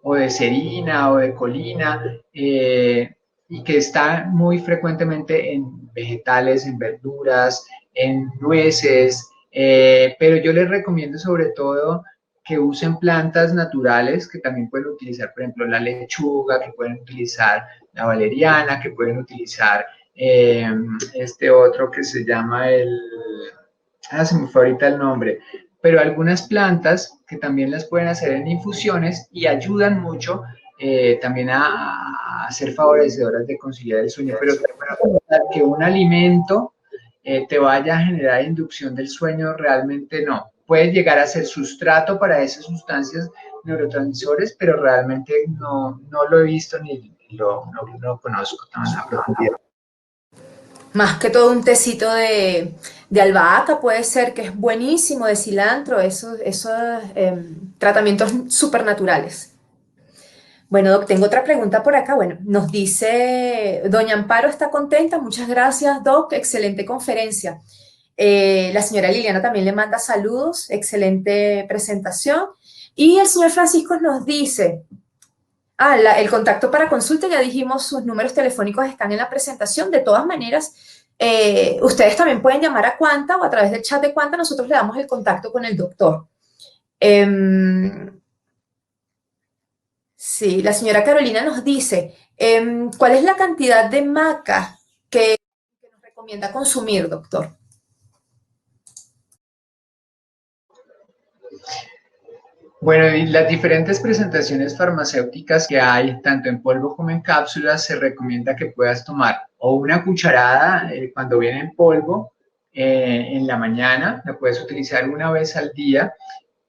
o de serina o de colina, y que está muy frecuentemente en vegetales, en verduras, en nueces, pero yo les recomiendo sobre todo que usen plantas naturales que también pueden utilizar, por ejemplo, la lechuga, que pueden utilizar la valeriana, que pueden utilizar este otro que se llama se me fue ahorita el nombre, pero algunas plantas que también las pueden hacer en infusiones y ayudan mucho también a ser favorecedoras de conciliar el sueño, pero que un alimento te vaya a generar inducción del sueño, realmente no. Puede llegar a ser sustrato para esas sustancias neurotransmisores, pero realmente no lo he visto ni no lo conozco tan a profundidad. Más que todo un tecito de albahaca puede ser que es buenísimo, de cilantro, esos tratamientos supernaturales. Bueno, Doc, tengo otra pregunta por acá. Bueno, nos dice, Doña Amparo está contenta. Muchas gracias, Doc. Excelente conferencia. La señora Liliana también le manda saludos. Excelente presentación. Y el señor Francisco nos dice, el contacto para consulta, ya dijimos, sus números telefónicos están en la presentación. De todas maneras, ustedes también pueden llamar a Cuanta o a través del chat de Cuanta, nosotros le damos el contacto con el doctor. Sí, la señora Carolina nos dice, ¿cuál es la cantidad de maca que nos recomienda consumir, doctor? Bueno, y las diferentes presentaciones farmacéuticas que hay, tanto en polvo como en cápsulas, se recomienda que puedas tomar o una cucharada cuando viene en polvo en la mañana, la puedes utilizar una vez al día,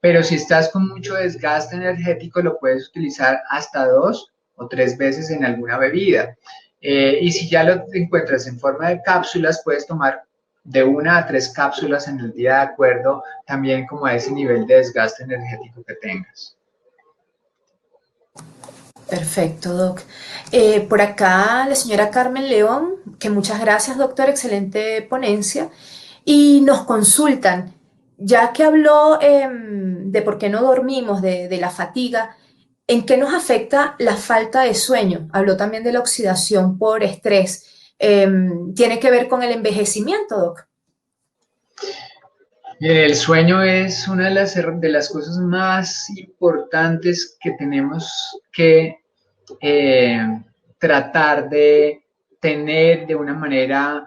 pero si estás con mucho desgaste energético, lo puedes utilizar hasta 2 o 3 veces en alguna bebida. Y si ya lo encuentras en forma de cápsulas, puedes tomar de 1 a 3 cápsulas en el día, de acuerdo también como a ese nivel de desgaste energético que tengas. Perfecto, doc. Por acá la señora Carmen León, que muchas gracias, doctor, excelente ponencia. Y nos consultan, ya que habló de por qué no dormimos, de la fatiga, ¿en qué nos afecta la falta de sueño? Habló también de la oxidación por estrés. ¿Tiene que ver con el envejecimiento, doc? El sueño es una de las cosas más importantes que tenemos que eh, tratar de tener de una manera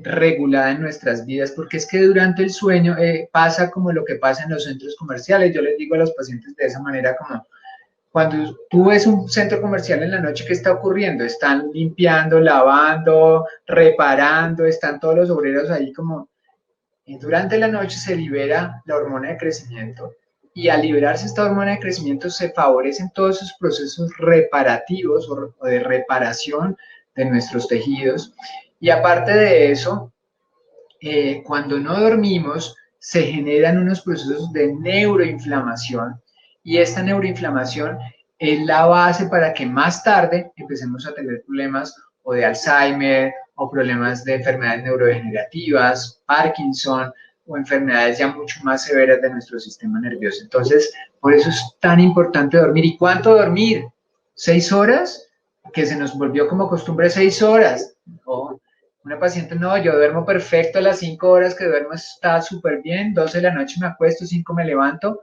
regulada en nuestras vidas, porque es que durante el sueño pasa como lo que pasa en los centros comerciales. Yo les digo a los pacientes de esa manera como cuando tú ves un centro comercial en la noche, ¿qué está ocurriendo? Están limpiando, lavando, reparando, están todos los obreros ahí como y durante la noche se libera la hormona de crecimiento y al liberarse esta hormona de crecimiento se favorecen todos esos procesos reparativos o de reparación de nuestros tejidos. Y aparte de eso, cuando no dormimos, se generan unos procesos de neuroinflamación y esta neuroinflamación es la base para que más tarde empecemos a tener problemas o de Alzheimer o problemas de enfermedades neurodegenerativas, Parkinson o enfermedades ya mucho más severas de nuestro sistema nervioso. Entonces, por eso es tan importante dormir. ¿Y cuánto dormir? ¿6 horas? Que se nos volvió como costumbre 6 horas. ¿No? Una paciente, no, yo duermo perfecto, a las 5 horas que duermo está súper bien, 12 de la noche me acuesto, 5 me levanto.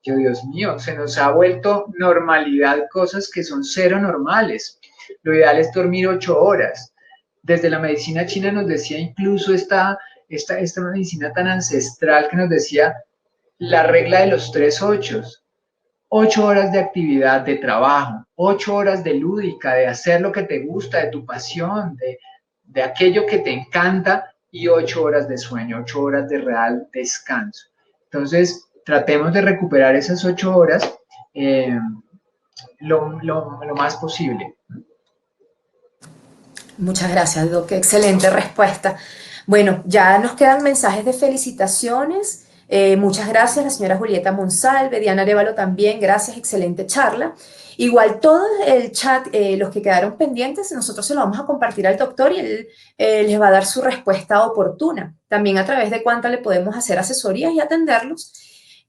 yo, Dios mío, se nos ha vuelto normalidad cosas que son cero normales. Lo ideal es dormir 8 horas. Desde la medicina china nos decía incluso esta medicina tan ancestral que nos decía la regla de los 3 ochos. 8 horas de actividad, de trabajo, 8 horas de lúdica, de hacer lo que te gusta, de tu pasión, de aquello que te encanta y 8 horas de sueño, 8 horas de real descanso. Entonces, tratemos de recuperar esas 8 horas eh, lo más posible. Muchas gracias, Doc. Qué excelente respuesta. Bueno, ya nos quedan mensajes de felicitaciones. Muchas gracias, la señora Julieta Monsalve, Diana Arevalo también, gracias, excelente charla. Igual todo el chat, los que quedaron pendientes, nosotros se lo vamos a compartir al doctor y él les va a dar su respuesta oportuna. También a través de Cuánta le podemos hacer asesorías y atenderlos.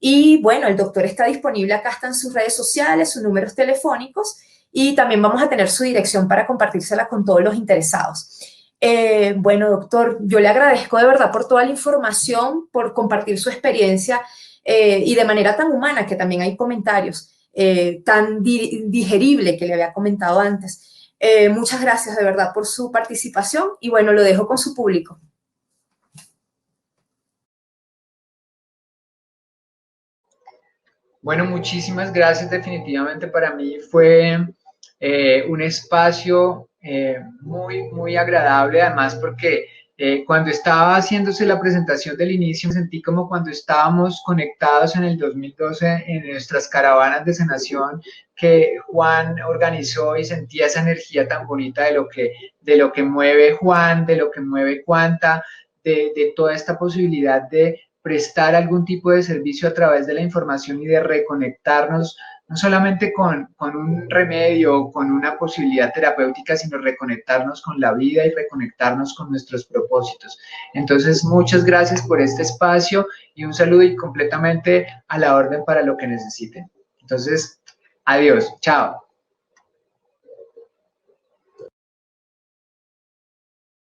Y bueno, el doctor está disponible, acá están sus redes sociales, sus números telefónicos y también vamos a tener su dirección para compartírsela con todos los interesados. Bueno, doctor, yo le agradezco de verdad por toda la información, por compartir su experiencia y de manera tan humana, que también hay comentarios, tan digerible que le había comentado antes. Muchas gracias de verdad por su participación y bueno, lo dejo con su público. Bueno, muchísimas gracias. Definitivamente para mí fue un espacio muy agradable, además porque cuando estaba haciéndose la presentación del inicio, me sentí como cuando estábamos conectados en el 2012 en nuestras caravanas de sanación que Juan organizó y sentía esa energía tan bonita de lo que mueve Juan, de lo que mueve Cuanta, de toda esta posibilidad de prestar algún tipo de servicio a través de la información y de reconectarnos no solamente con un remedio o con una posibilidad terapéutica, sino reconectarnos con la vida y reconectarnos con nuestros propósitos. Entonces, muchas gracias por este espacio y un saludo y completamente a la orden para lo que necesiten. Entonces, adiós, chao.